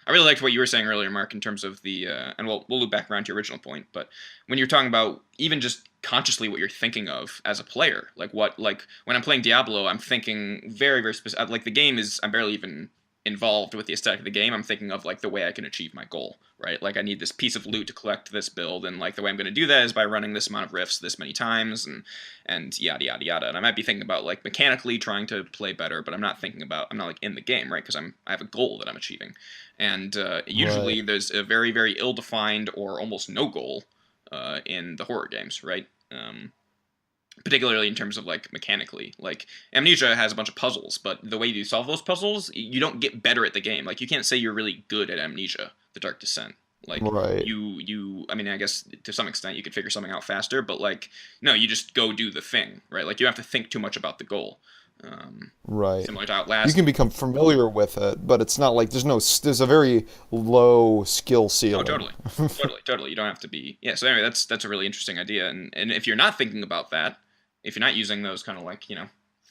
I really liked what you were saying earlier, Mark, in terms of the and we'll loop back around to your original point. But when you're talking about even just consciously what you're thinking of as a player, like when I'm playing Diablo, I'm thinking very very specific. Like the game is I'm barely even involved with the aesthetic of the game. I'm thinking of like the way I can achieve my goal, right? Like I need this piece of loot to collect this build, and like the way I'm going to do that is by running this amount of rifts this many times, and yada yada yada. And I might be thinking about like mechanically trying to play better, but I'm not like in the game, right? Because I have a goal that I'm achieving, and Right. usually there's a very very ill defined or almost no goal in the horror games, right? Particularly in terms of like mechanically, like Amnesia has a bunch of puzzles, but the way you solve those puzzles, you don't get better at the game. Like you can't say you're really good at Amnesia, The Dark Descent. Like Right. I mean, I guess to some extent you could figure something out faster, but like no, you just go do the thing, right? Like you don't have to think too much about the goal. Um, Right. Similar to You Outlast. can become familiar with it, but it's not like there's a very low skill Oh, ceiling. totally, totally. You don't have to be. Yeah. So anyway, that's a really interesting idea, and if you're not thinking about that, if you're not using those kind of like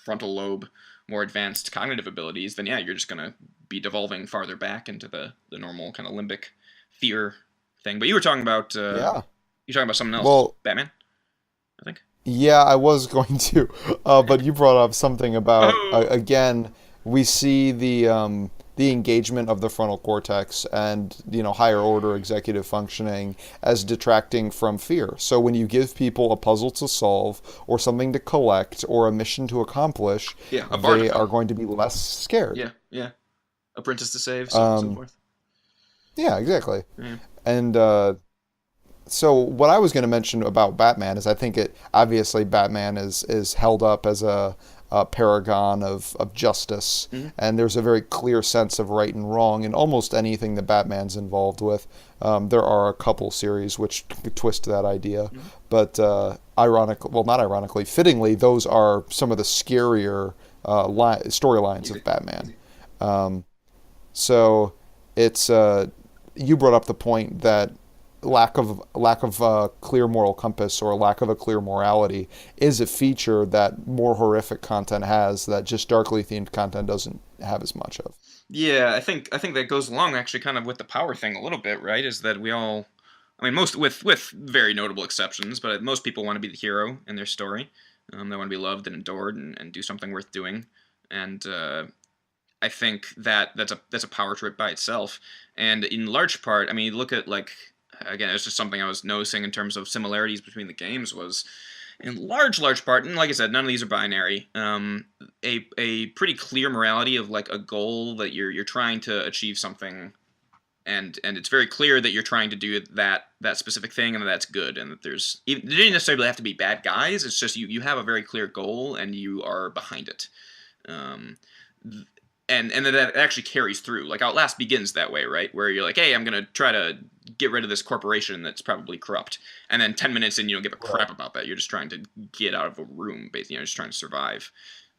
frontal lobe, more advanced cognitive abilities, then yeah, you're just gonna be devolving farther back into the normal kind of limbic fear thing. But you were talking about Yeah. something else, Well, Batman, I think. yeah, I was going to, but you brought up something about Oh, again, we see the engagement of the frontal cortex and higher order executive functioning as detracting from fear. So when you give people a puzzle to solve or something to collect or a mission to accomplish, yeah, a bar to they are fill. going to be less scared. Yeah, yeah. Apprentice to save, so on and so Um, forth. yeah, exactly. Yeah. And so what I was going to mention about Batman is I think it obviously Batman is held up as a paragon of justice, Hmm. and there's a very clear sense of right and wrong in almost anything that Batman's involved with. There are a couple series which twist that idea, Hmm. but well, not ironically, fittingly, those are some of the scarier storylines Easy, of Batman. easy. Um, so it's you brought up the point that lack of a clear moral compass or lack of a clear morality is a feature that more horrific content has that just darkly themed content doesn't have as much of. Yeah, I think that goes along actually kind of with the power thing a little bit, right? Is that we all, I mean, most with very notable exceptions, but most people want to be the hero in their story. They want to be loved and adored and do something worth doing. And I think that's a power trip by itself. And in large part, I mean, look at like again, it's just something I was noticing in terms of similarities between the games was in large part, and like I said, none of these are binary. A pretty clear morality of like a goal that you're trying to achieve something, and it's very clear that you're trying to do that specific thing, and that that's good, and that there didn't necessarily have to be bad guys. It's just you have a very clear goal and you are behind it. Um, and then that actually carries through. Like Outlast begins that way, right? Where you're like, hey, I'm gonna try to get rid of this corporation that's probably corrupt, and then 10 minutes in, you don't give a Right. crap about that. You're just trying to get out of a room, basically. Just trying to survive.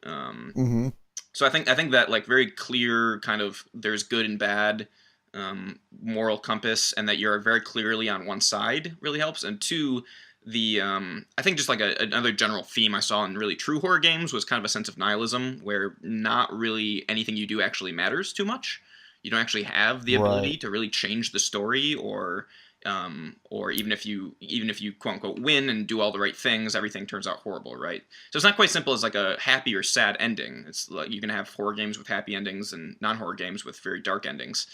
Um, Hmm. so I think that like very clear kind of there's good and bad moral compass, and that you're very clearly on one side really helps. And two, the I think just like another general theme I saw in really true horror games was kind of a sense of nihilism, where not really anything you do actually matters too much. You don't actually have the Right. ability to really change the story, or even if you quote unquote win and do all the right things, everything turns out horrible, right? So it's not quite simple as like a happy or sad ending. It's like you can have horror games with happy endings and non-horror games with very dark endings.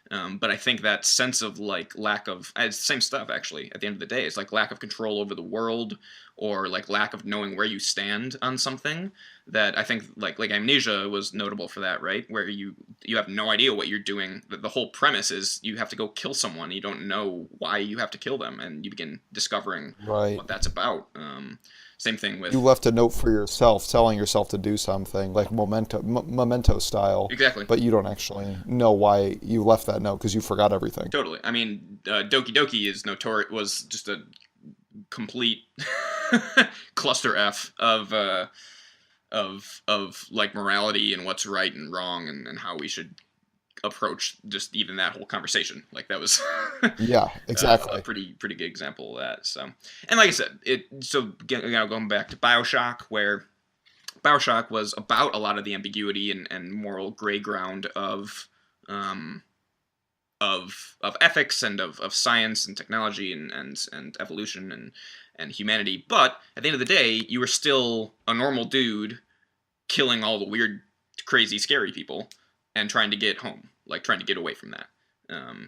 But I think that sense of like lack of it's the same stuff actually. At the end of the day, it's like lack of control over the world, or like lack of knowing where you stand on something. That I think like Amnesia was notable for that, right? Where you have no idea what you're doing. The whole premise is you have to go kill someone. You don't know why you have to kill them, and you begin discovering Right. what that's about. Same thing You with left a note for yourself, telling yourself to do something, like memento style, exactly. but you don't actually know why you left that note because you forgot everything. Totally. I mean, Doki Doki is notorious was just a complete cluster f of like morality and what's right and wrong, and how we should approach just even that whole conversation. Like that was Yeah, a exactly. pretty good example of that. So, and like I said, going back to Bioshock, where Bioshock was about a lot of the ambiguity and moral gray ground um, of ethics and of science and technology and evolution and humanity. But at the end of the day, you were still a normal dude killing all the weird, crazy, scary people and trying to get home, like trying to get away from that.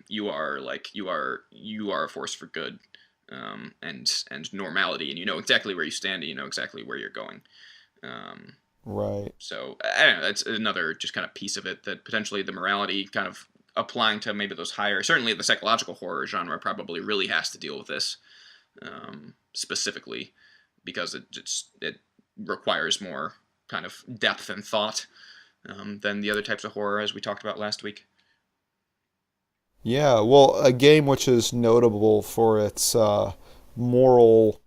You are a force for good, and normality, and you know exactly where you stand, and you know exactly where you're going. Um, Right. so I don't know. That's another just kind of piece of it, that potentially the morality kind of applying to maybe those higher, certainly the psychological horror genre probably really has to deal with this specifically, because it requires more kind of depth and thought than the other types of horror as we talked about last week. Yeah, well, a game which is notable for its moral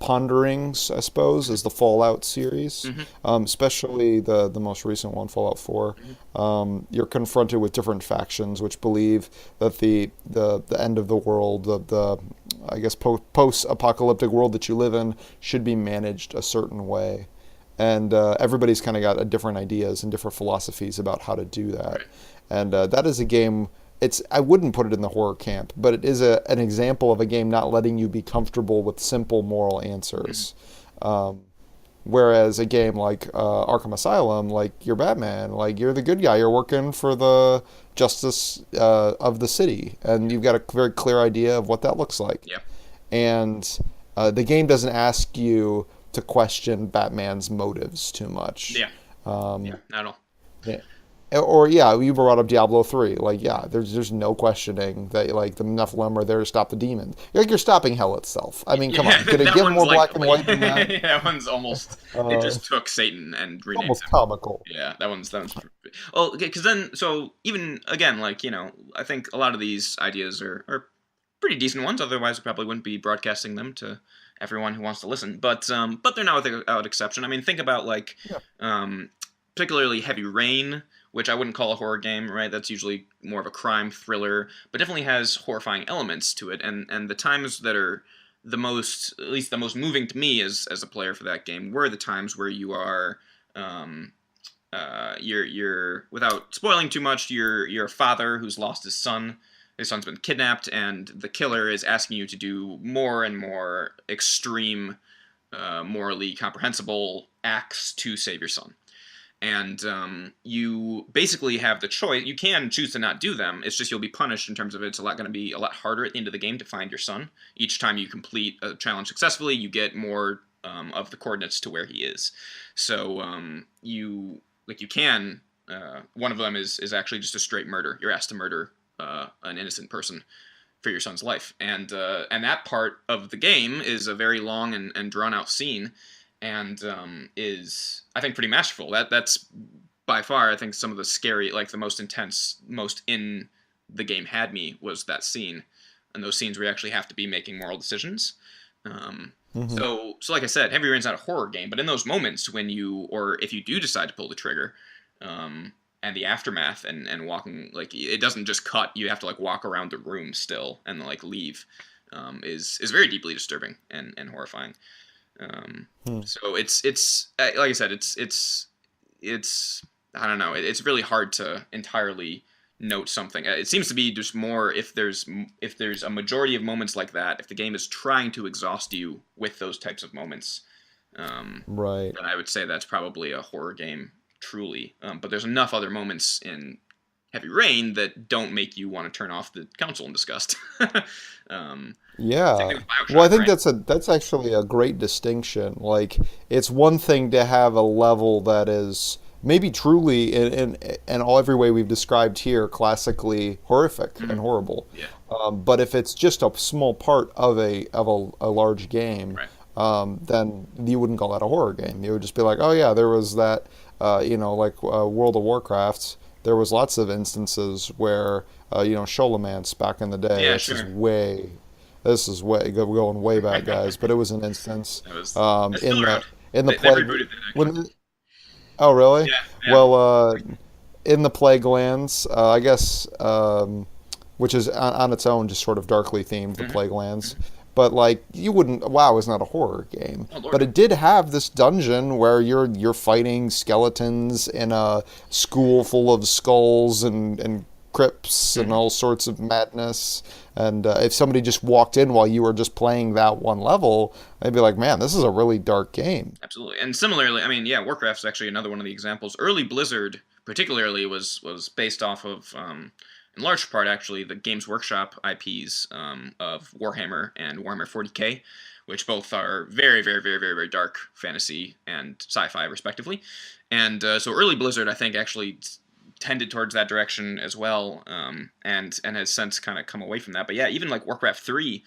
ponderings, I suppose, is the Fallout series, Mm-hmm. especially the most recent one, Fallout 4. Mm-hmm. You're confronted with different factions which believe that the end of the world, the I guess post-apocalyptic world that you live in, should be managed a certain way, and everybody's kind of got different ideas and different philosophies about how to do that. Right. And that is a game. I wouldn't put it in the horror camp, but it is an example of a game not letting you be comfortable with simple moral Mm-hmm. answers. Um, Whereas a game like Arkham Asylum, like you're Batman, like you're the good guy, you're working for the justice of the city, and Yeah. you've got a very clear idea of what that looks like. Yeah. And the game doesn't ask you to question Batman's motives too much. Yeah. Yeah. Um, Not at all. yeah. Or yeah, you brought up Diablo 3. Like yeah, there's no questioning that like the Nephilim are there to stop the demons. Like you're stopping hell itself. I mean, come Yeah, on, could it that get one's more like black and white than that? that one's almost. It Uh, just took Satan and renamed Almost him. comical. Yeah, that one's. Well, because then, so even again, like I think a lot of these ideas are pretty decent ones. Otherwise, we probably wouldn't be broadcasting them to everyone who wants to listen. But they're not without exception. I mean, think about like Yeah. um, particularly Heavy Rain, which I wouldn't call a horror game, right? That's usually more of a crime thriller, but definitely has horrifying elements to it. And the times that are the most, at least the most moving to me as a player for that game, were the times where you are. Um, you're without spoiling too much. You're a father who's lost his son. His son's been kidnapped, and the killer is asking you to do more and more extreme, morally comprehensible acts to save your son. And you basically have the choice. You can choose to not do them. It's just you'll be punished in terms of it's going to be a lot harder at the end of the game to find your son. Each time you complete a challenge successfully, you get more of the coordinates to where he is. So you can. One of them is actually just a straight murder. You're asked to murder an innocent person for your son's life, and that part of the game is a very long and drawn out scene, and is I think pretty masterful. That's by far, I think some of the scary, like the most intense, most in the game had me was that scene, and those scenes where you actually have to be making moral decisions. Um, Hmm. so like I said, Heavy Rain's not a horror game, but in those moments when you, or if you do decide to pull the trigger, um, and the aftermath and walking, like it doesn't just cut. You have to like walk around the room still and like leave. Is very deeply disturbing and horrifying. Um, Hmm. so it's like I said, it's I don't know. It's really hard to entirely note something. It seems to be just more if there's a majority of moments like that. If the game is trying to exhaust you with those types of moments, um, Right. then I would say that's probably a horror game truly. But there's enough other moments in Heavy Rain that don't make you want to turn off the console in disgust. um, Same Yeah. thing with Well, I Bioshock, think right? that's actually a great distinction. Like, it's one thing to have a level that is maybe truly in all every way we've described here, classically horrific and Hmm. horrible. Yeah. But if it's just a small part of a large game, Right. then you wouldn't call that a horror game. You would just be like, oh yeah, there was that, like World of Warcraft. There was lots of instances where, Sholomance back in the day. Yeah. Sure. This is way going way back, guys. But it was an instance That was That's in still around. the They've plague. rebooted that actually. When Oh really? Yeah, yeah. Well, in the plague lands, I guess, which is on its own just sort of darkly themed, the Hmm. plague lands. But like you wouldn't, WoW is not a horror game, Oh but Lord. it did have this dungeon where you're fighting skeletons in a school full of skulls and crypts and Hmm. all sorts of madness. And if somebody just walked in while you were just playing that one level, they'd be like, "Man, this is a really dark game." Absolutely. And similarly, I mean, yeah, Warcraft's actually another one of the examples. Early Blizzard, particularly, was based off of, in large part, actually, the Games Workshop IPs of Warhammer and Warhammer 40K, which both are very, very, very, very, very dark fantasy and sci-fi, respectively. And so early Blizzard, I think, actually tended towards that direction as well, and has since kind of come away from that. But yeah, even like Warcraft 3,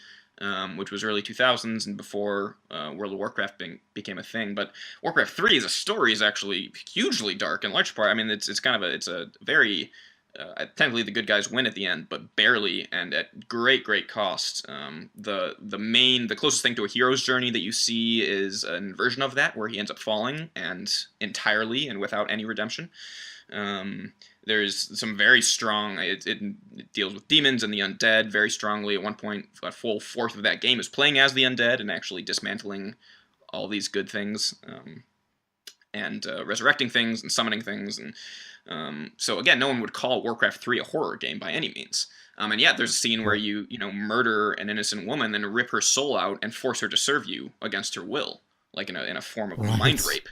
which was early 2000s and before World of Warcraft became a thing. But Warcraft 3 as a story is actually hugely dark in large part. I mean, it's kind of it's a very technically the good guys win at the end, but barely and at great cost. The closest thing to a hero's journey that you see is an version of that where he ends up falling and entirely and without any redemption. Um, there's some very strong. It deals with demons and the undead very strongly. At one point, a full fourth of that game is playing as the undead and actually dismantling all these good things, and resurrecting things and summoning things. And so again, no one would call Warcraft 3 a horror game by any means. And yet, there's a scene where Right. you murder an innocent woman and rip her soul out and force her to serve you against her will, like in a form of mind Right. rape,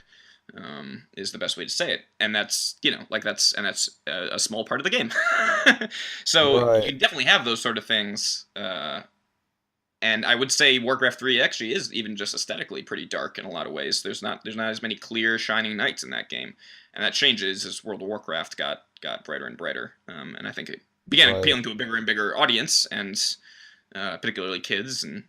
is the best way to say it. And that's that's a small part of the game. So you Right. definitely have those sort of things. And I would say Warcraft 3 actually is even just aesthetically pretty dark in a lot of ways. There's not as many clear shining knights in that game, and that changes as World of Warcraft got brighter and brighter. And I think it began Right. appealing to a bigger and bigger audience, and particularly kids and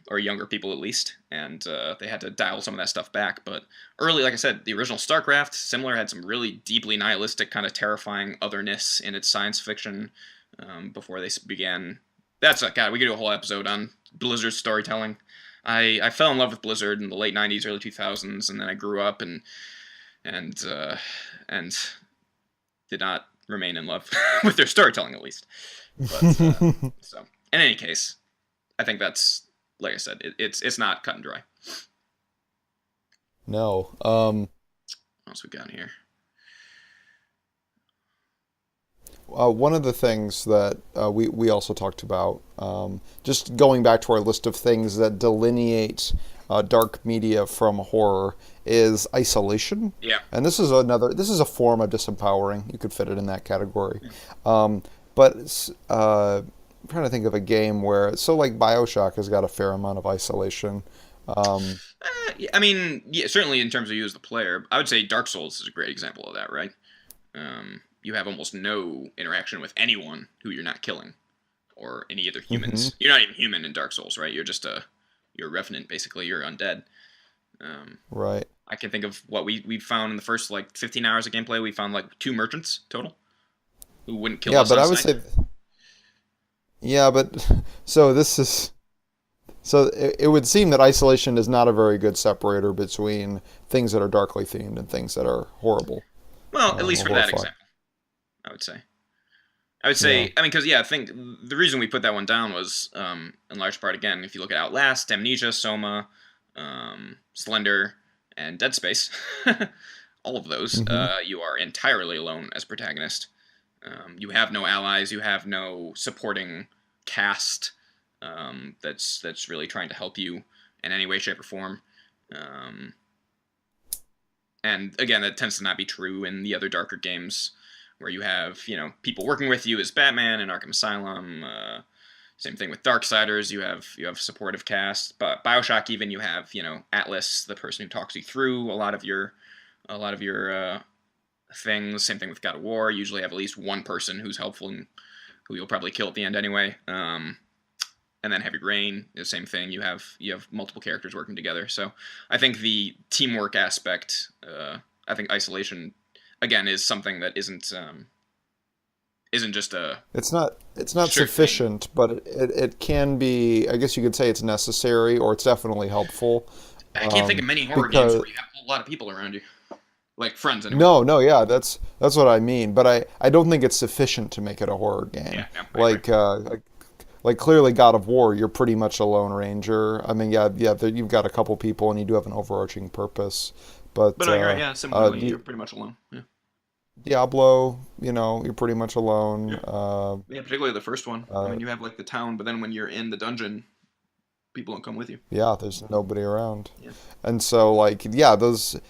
or younger people at least, and they had to dial some of that stuff back. But early, like I said, the original StarCraft, similar, had some really deeply nihilistic, kind of terrifying otherness in its science fiction before they began. That's God. We could do a whole episode on Blizzard storytelling. I fell in love with Blizzard in the late '90s, early 2000s, and then I grew up and and did not remain in love with their storytelling at least. But so in any case, I think that's like I said, it's not cut and dry. No. What else we got here? One of the things that we also talked about, just going back to our list of things that delineate dark media from horror, is isolation. Yeah. And this is a form of disempowering. You could fit it in that category. But I'm trying to think of a game where, so like Bioshock has got a fair amount of isolation. Um, Yeah, I mean, yeah, certainly in terms of you as the player, I would say Dark Souls is a great example of that, right? You have almost no interaction with anyone who you're not killing, or any other mhm. humans. You're not even human in Dark Souls, right? You're a revenant, basically. You're undead. Um, Right. I can think of what we found in the first like 15 hours of gameplay. We found like two merchants total who wouldn't kill Yeah, us but on I would sight. say, yeah, but so this is so it would seem that isolation is not a very good separator between things that are darkly themed and things that are horrible Well, at least or for that horrifying. example, I would say. I would Yeah. say, I mean, because yeah, I think the reason we put that one down was, in large part, again, if you look at Outlast, Amnesia, Soma, Slender, and Dead Space, all of those, Hmm. you are entirely alone as protagonist. You have no allies, you have no supporting cast that's really trying to help you in any way, shape, or form. Um, and again, that tends to not be true in the other darker games, where you have people working with you as Batman and Arkham Asylum. Same thing with Darksiders. You have supportive cast, but Bioshock even you have Atlas, the person who talks you through a lot of your things. Same thing with God of War. You usually have at least one person who's helpful and who you'll probably kill at the end anyway. And then Heavy Rain is the same thing. You have multiple characters working together. So I think the teamwork aspect, I think isolation, again, is something that isn't just a It's not sure thing. sufficient, but it can be. I guess you could say it's necessary or it's definitely helpful. I can't think of many horror games Because where you have a whole lot of people around you, like friends anyway. no, no, yeah, that's what I mean. But I don't think it's sufficient to make it a horror Yeah, game. no, I agree. Like clearly God of War, you're pretty much a lone ranger. I mean, yeah, yeah, you've got a couple people and you do have an overarching purpose. But But no, you're right. Yeah, similarly, Di you're pretty much alone. Yeah, Diablo, you're pretty much alone. yeah, yeah. Particularly the first one. I Uh, mean, you have like the town, but then when you're in the dungeon, people don't come with you. yeah, there's nobody around. Yeah, And so like yeah, those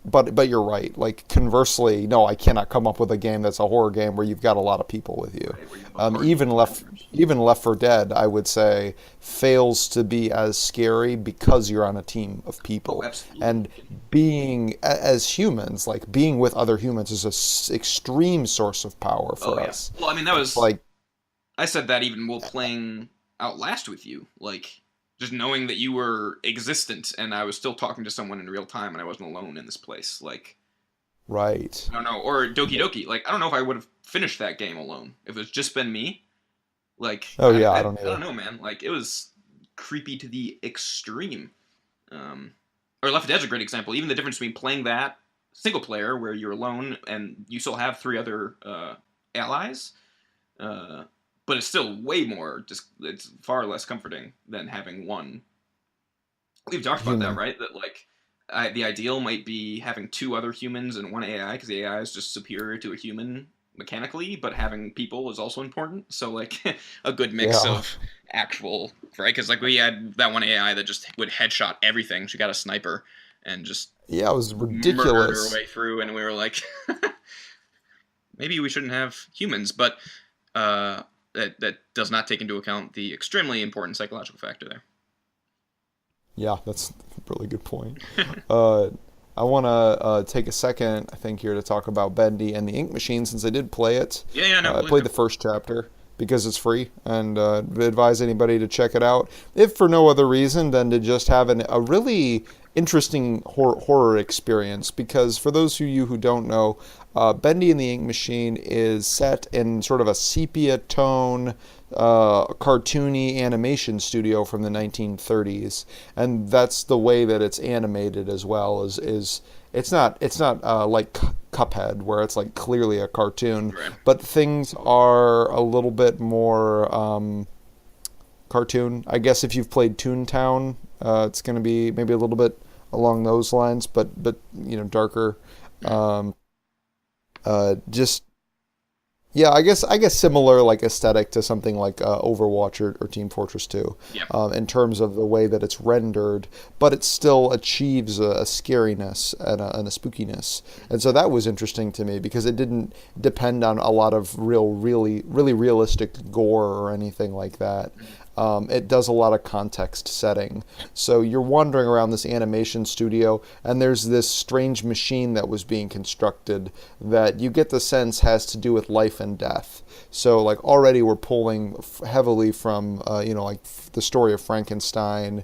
but you're right. Like conversely, no, I cannot come up with a game that's a horror game where you've got a lot of people with you. right. Where you have a Um, party even of left members. even Left 4 Dead, I would say, fails to be as scary because you're on a team of Oh, people. absolutely. And being as humans, like being with other humans is a extreme source of power Oh for yeah. us. Well, I mean, that It's was like I said that even while playing Outlast with you, like just knowing that you were existent and I was still talking to someone in real time and I wasn't alone in this place. Like right. I don't know, or Doki Doki. Like I don't know if I would have finished that game alone if it was just been me. Like Oh I yeah, I, I I don't don't either. know, man. Like it was creepy to the extreme. Um, or Left 4 Dead's a great example. Even the difference between playing that single player where you're alone and you still have three other allies, uh, but it's still way more. Just it's far less comforting than having one. We've talked about that, Human. right? That like the ideal might be having two other humans and one AI because the AI is just superior to a human mechanically, but having people is also important. So like a good mix Yeah. of actual right because like we had that one AI that just would headshot everything. She got a sniper and just Yeah, it was murdered her ridiculous. way through, and we were like, maybe we shouldn't have humans, but that does not take into account the extremely important psychological factor there. Yeah, that's a really good point. Uh, I want to take a second, I think, here to talk about Bendy and the Ink Machine since I did play it. Yeah, yeah, no, I please played do. the first chapter because it's free, and advise anybody to check it out, if for no other reason than to just have a really interesting horror experience. Because for those of you who don't know, Bendy and the Ink Machine is set in sort of a sepia tone, cartoony animation studio from the 1930s, and that's the way that it's animated as well. Is it's not like Cuphead where it's like clearly a cartoon, Right. but things are a little bit more cartoon. I guess if you've played Toontown, it's going to be maybe a little bit along those lines, but darker. Mm-hmm. Um, just yeah, I guess similar like aesthetic to something like Overwatch or Team Fortress 2, Yeah. in terms of the way that it's rendered, but it still achieves a scariness and a spookiness, and so that was interesting to me because it didn't depend on a lot of really realistic gore or anything like that. It does a lot of context setting. So you're wandering around this animation studio, and there's this strange machine that was being constructed that you get the sense has to do with life and death. So like already we're pulling heavily from like the story of Frankenstein,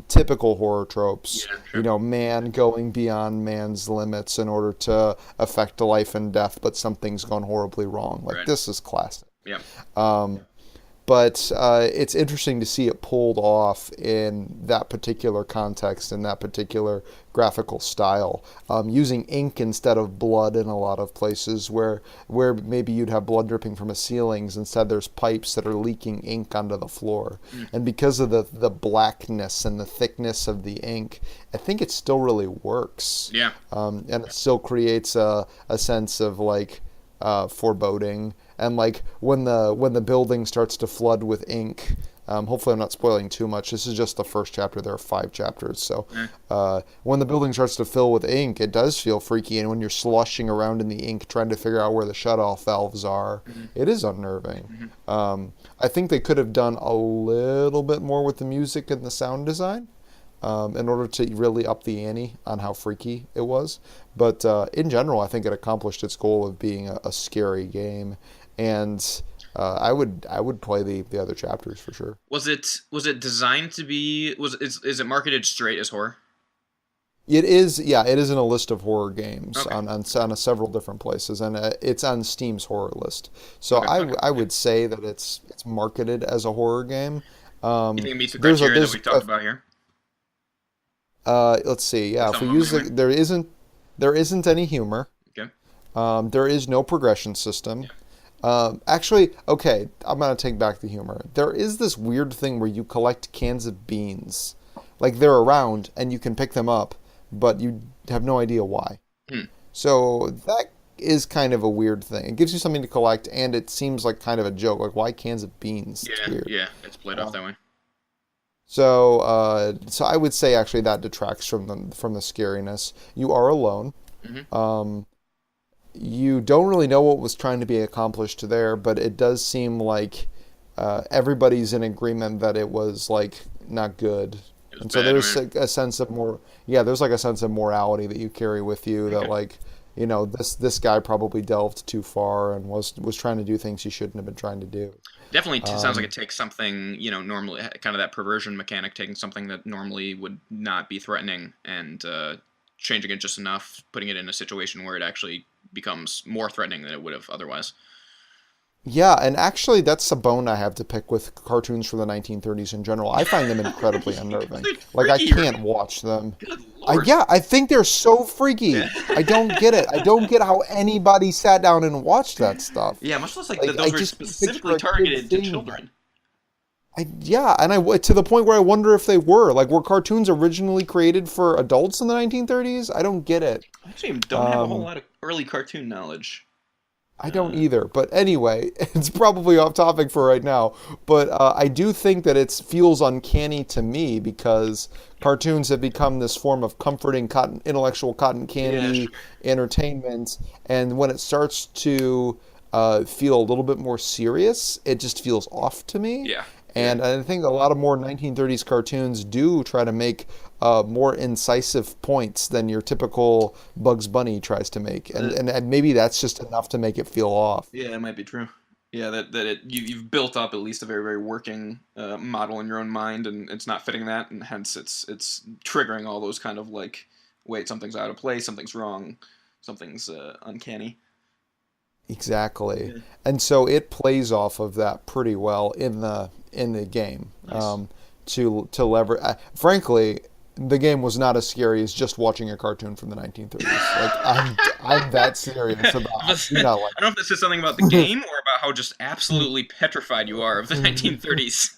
typical horror tropes. Yeah, sure. Man going beyond man's limits in order to affect life and death, but something's gone horribly wrong. Like Right. this is classic. Yeah. Um, but it's interesting to see it pulled off in that particular context and that particular graphical style, using ink instead of blood in a lot of places where maybe you'd have blood dripping from the ceilings. Instead, there's pipes that are leaking ink onto the floor, Mm. and because of the blackness and the thickness of the ink, I think it still really works, Yeah. and it still creates a sense of like foreboding. And like when the building starts to flood with ink, hopefully I'm not spoiling too much. This is just the first chapter. There are 5 chapters, so when the building starts to fill with ink, it does feel freaky. And when you're sloshing around in the ink trying to figure out where the shut-off valves are, Mm-hmm. it is unnerving. Mm-hmm. I think they could have done a little bit more with the music and the sound design, in order to really up the ante on how freaky it was. But in general, I think it accomplished its goal of being a scary game, and I would play the other chapters for sure. Was it designed to be? Is it marketed straight as horror? It is, yeah, it is in a list of horror games Okay. on several different places, and it's on Steam's horror list. So Okay. Okay. I would say that it's marketed as a horror game. You think it meets the There's a criteria that there's we talked about here? let's see, yeah, Based if on we my use memory? there isn't any humor. Okay. There is no progression system. Actually, okay, I'm gonna take back the humor. There is this weird thing where you collect cans of beans, like they're around and you can pick them up, but you have no idea why. Hmm. So that is kind of a weird thing. It gives you something to collect, and it seems like kind of a joke. Like, why cans of beans? It's Yeah. weird. Yeah. It's played off that way. So I would say actually that detracts from the scariness. You are alone. Hmm. You don't really know what was trying to be accomplished there, but it does seem like everybody's in agreement that it was like not good. It was And so bad, there's right? a sense of there's like a sense of morality that you carry with you that Okay. like, this guy probably delved too far and was trying to do things he shouldn't have been trying to do. Definitely sounds like Um, it takes something, normally kind of that perversion mechanic, taking something that normally would not be threatening and changing it just enough, putting it in a situation where it actually becomes more threatening than it would have otherwise. Yeah, and actually, that's a bone I have to pick with cartoons from the 1930s in general. I find them incredibly unnerving. They're Like, I freaky, can't right? watch them. Good lord. Yeah, I think they're so freaky. Yeah. I don't get it. I don't get how anybody sat down and watched that stuff. Yeah, much less like that Like, I those were just can't specifically picture a kid targeted to seeing that. children. Yeah, and to the point where I wonder if they were cartoons originally created for adults in the 1930s? I don't get it. I actually don't have a whole Um, lot of early cartoon knowledge. I don't either. But anyway, it's probably off topic for right now. But I do think that it feels uncanny to me because cartoons have become this form of comforting intellectual cotton Yeah, candy sure. entertainment. And when it starts to feel a little bit more serious, it just feels off to me. Yeah. Yeah. And I think a lot of more 1930s cartoons do try to make more incisive points than your typical Bugs Bunny tries to make, and maybe that's just enough to make it feel off. Yeah, it might be true. Yeah, you've built up at least a very very working model in your own mind, and it's not fitting that, and hence it's triggering all those kind of like, wait, something's out of place, something's wrong, something's uncanny. Exactly, Yeah. and so it plays off of that pretty well in the game. Nice. To lever, frankly, the game was not as scary as just watching a cartoon from the 1930s. Like I'm that serious about. I do not like. I don't know if this says something about the game or about how just absolutely petrified you are of the 1930s.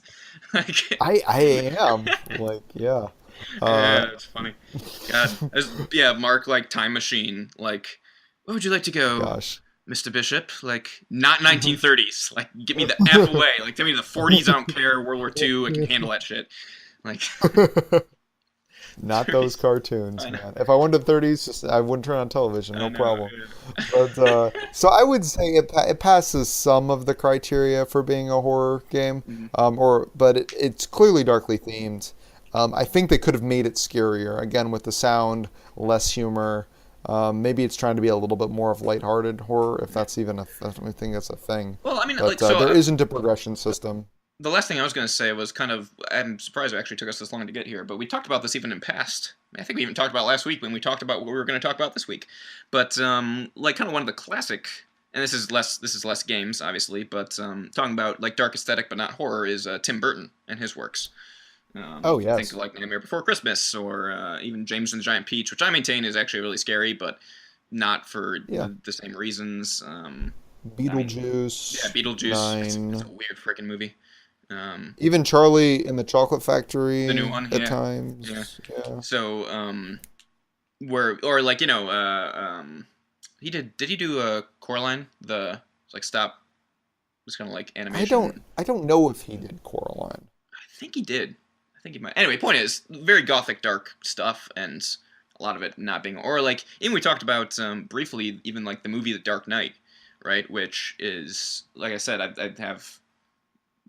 Like, I am like, yeah. Uh, yeah, it's funny. God, yeah, Mark, like time machine. Like, where would you like to go, Gosh. Mr. Bishop? Like, not 1930s. Like, get me the F away. Like, tell me the 40s. I don't care. World War II. I can handle that shit. Like, Not those 30s. cartoons, I know. man. If I wanted 30s, just I wouldn't turn on television, I no know. problem. But so I would say it passes some of the criteria for being a horror game, Yeah. but it's clearly darkly themed. I think they could have made it scarier again with the sound, less humor. Maybe it's trying to be a little bit more of lighthearted horror, if that's even I don't think that's a thing. Well, I mean, like, But so there isn't a progression system. the last thing I was going to say was kind of, I'm surprised it actually took us this long to get here, but we talked about this even in past. I think we even talked about it last week when we talked about what we were going to talk about this week. But like kind of one of the classic, and this is less games obviously, but talking about like dark aesthetic but not horror is Tim Burton and his works. Oh I think yes, like Nightmare Before Christmas or even James and the Giant Peach, which I maintain is actually really scary, but not for yeah. the same reasons. I mean, yeah, Beetlejuice, Beetlejuice. It's a Nine. weird freaking movie. Um, Even Charlie in the Chocolate the new Factory one, at yeah, yeah. times. Yeah. So, where or like he did he do a Coraline? The like stop, was kind of like animation. I don't know if he did Coraline. I think he did. I think he might. Anyway, point is, very gothic, dark stuff, and a lot of it not being, or like even we talked about briefly, even like the movie The Dark Knight, right? Which is like I said, I have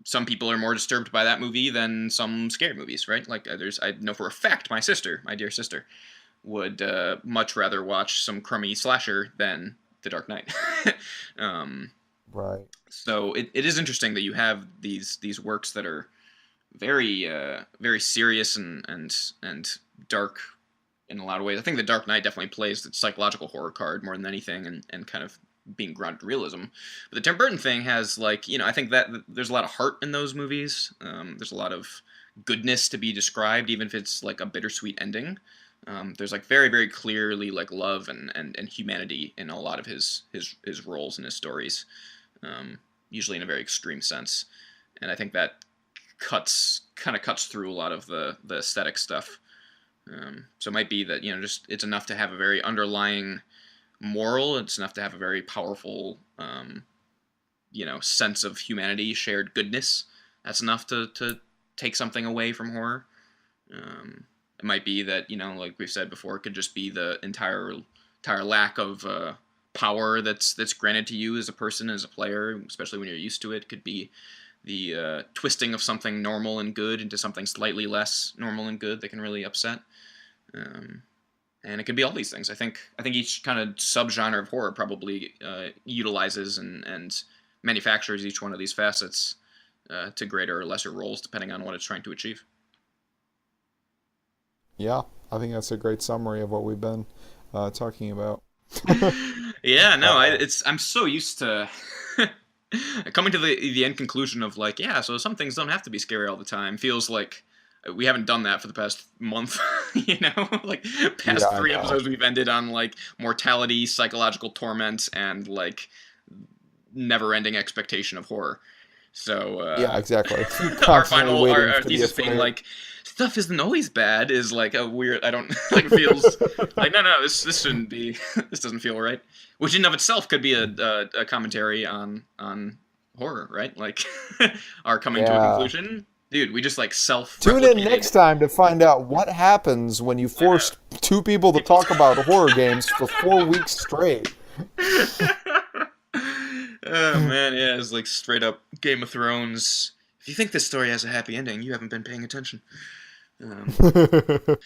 some people are more disturbed by that movie than some scary movies, right? Like I know for a fact my dear sister, would much rather watch some crummy slasher than The Dark Knight. um, Right. so it is interesting that you have these works that are very very serious and dark in a lot of ways. I think The Dark Knight definitely plays the psychological horror card more than anything, and kind of being grounded realism. But the Tim Burton thing has like I think that there's a lot of heart in those movies. There's a lot of goodness to be described, even if it's like a bittersweet ending. There's like very very clearly like love and humanity in a lot of his roles and his stories, usually in a very extreme sense. And I think that cuts through a lot of the aesthetic stuff. So it might be that just it's enough to have a very underlying moral. It's enough to have a very powerful sense of humanity, shared goodness. That's enough to take something away from horror. It might be that like we've said before, it could just be the entire lack of power that's granted to you as a person, as a player, especially when you're used to it. It could be the twisting of something normal and good into something slightly less normal and good that can really upset. And it could be all these things. I think each kind of subgenre of horror probably utilizes and manufactures each one of these facets to greater or lesser roles depending on what it's trying to achieve. Yeah, I think that's a great summary of what we've been talking about. Yeah, no, Uh, I'm so used to coming to the end conclusion of like, yeah, so some things don't have to be scary all the time. Feels like we haven't done that for the past month, like yeah, past I three know. episodes we've ended on like mortality, psychological torment, and like never-ending expectation of horror. So Yeah, exactly. our Constantly final waiting our for the thesis being affair. like stuff isn't always bad is like a weird. I don't like feels like no this shouldn't be this doesn't feel right. Which in and of itself could be a commentary on horror, right? Like our coming to a Yeah. conclusion. Dude, we just like Tune in next self-replicated. time to find out what happens when you I force two people to know. talk about horror games for 4 weeks straight. Oh man, yeah, it's like straight up Game of Thrones. If you think this story has a happy ending, you haven't been paying attention. Um,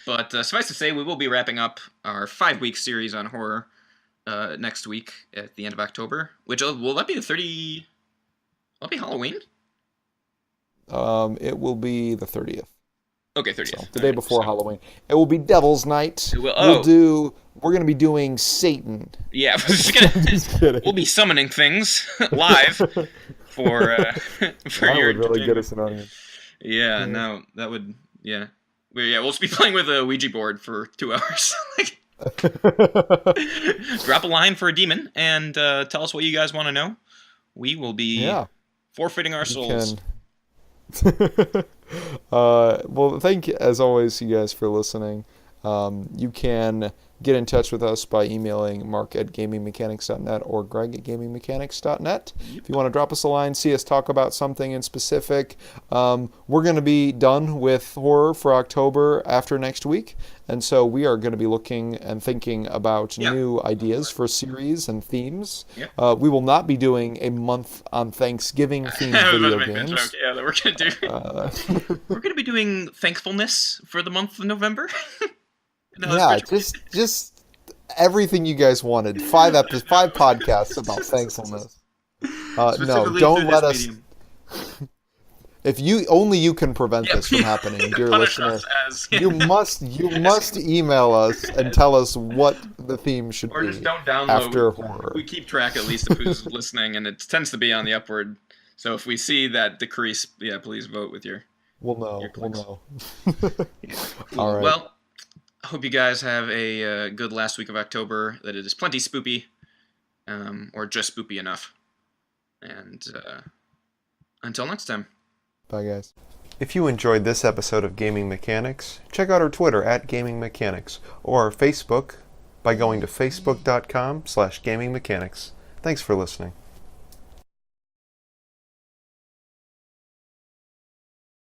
but suffice to say, we will be wrapping up our 5 week series on horror next week at the end of October. Which will that be the 30? Will that be Halloween? It will be the 30th. Okay, So 30th. the All day right. before Halloween. It will be Devil's Night. It will. Oh, We're gonna be doing Satan. yeah. I was just gonna. Just kidding. We'll be summoning things live for for That your would really get entertainment. us an audience. Yeah, Yeah. no, that would. Yeah, we'll just be playing with a Ouija board for 2 hours. Like, drop a line for a demon and tell us what you guys want to know. We will be Yeah, forfeiting our you souls. can. Well, thank you as always, you guys, for listening. You can get in touch with us by emailing mark@gamingmechanics.net or greg@gamingmechanics.net. If you want to drop us a line, see us talk about something in specific, we're going to be done with horror for October after next week. And so we are going to be looking and thinking about Yeah. new ideas for series and themes. Yeah. We will not be doing a month on Thanksgiving themed I was about video to make that games. joke. Yeah, that we're gonna do. We're gonna be doing thankfulness for the month of November. No, Yeah, that's just everything you guys wanted. Five podcasts about thankfulness. No, specifically don't through let this us. medium. If you only you can prevent Yeah, this from happening, dear punish listener. us as You must email us and tell us what the theme should or be just don't download. after horror. We keep track at least of who's listening, and it tends to be on the upward. So if we see that decrease, yeah, please vote with your. We'll know. Your We'll clicks. know. Yeah, cool. All right. Well, I hope you guys have a good last week of October. That it is plenty spoopy, or just spoopy enough. And until next time. Bye, guys. If you enjoyed this episode of Gaming Mechanics, check out our Twitter @GamingMechanics or Facebook by going to facebook.com/GamingMechanics. Thanks for listening.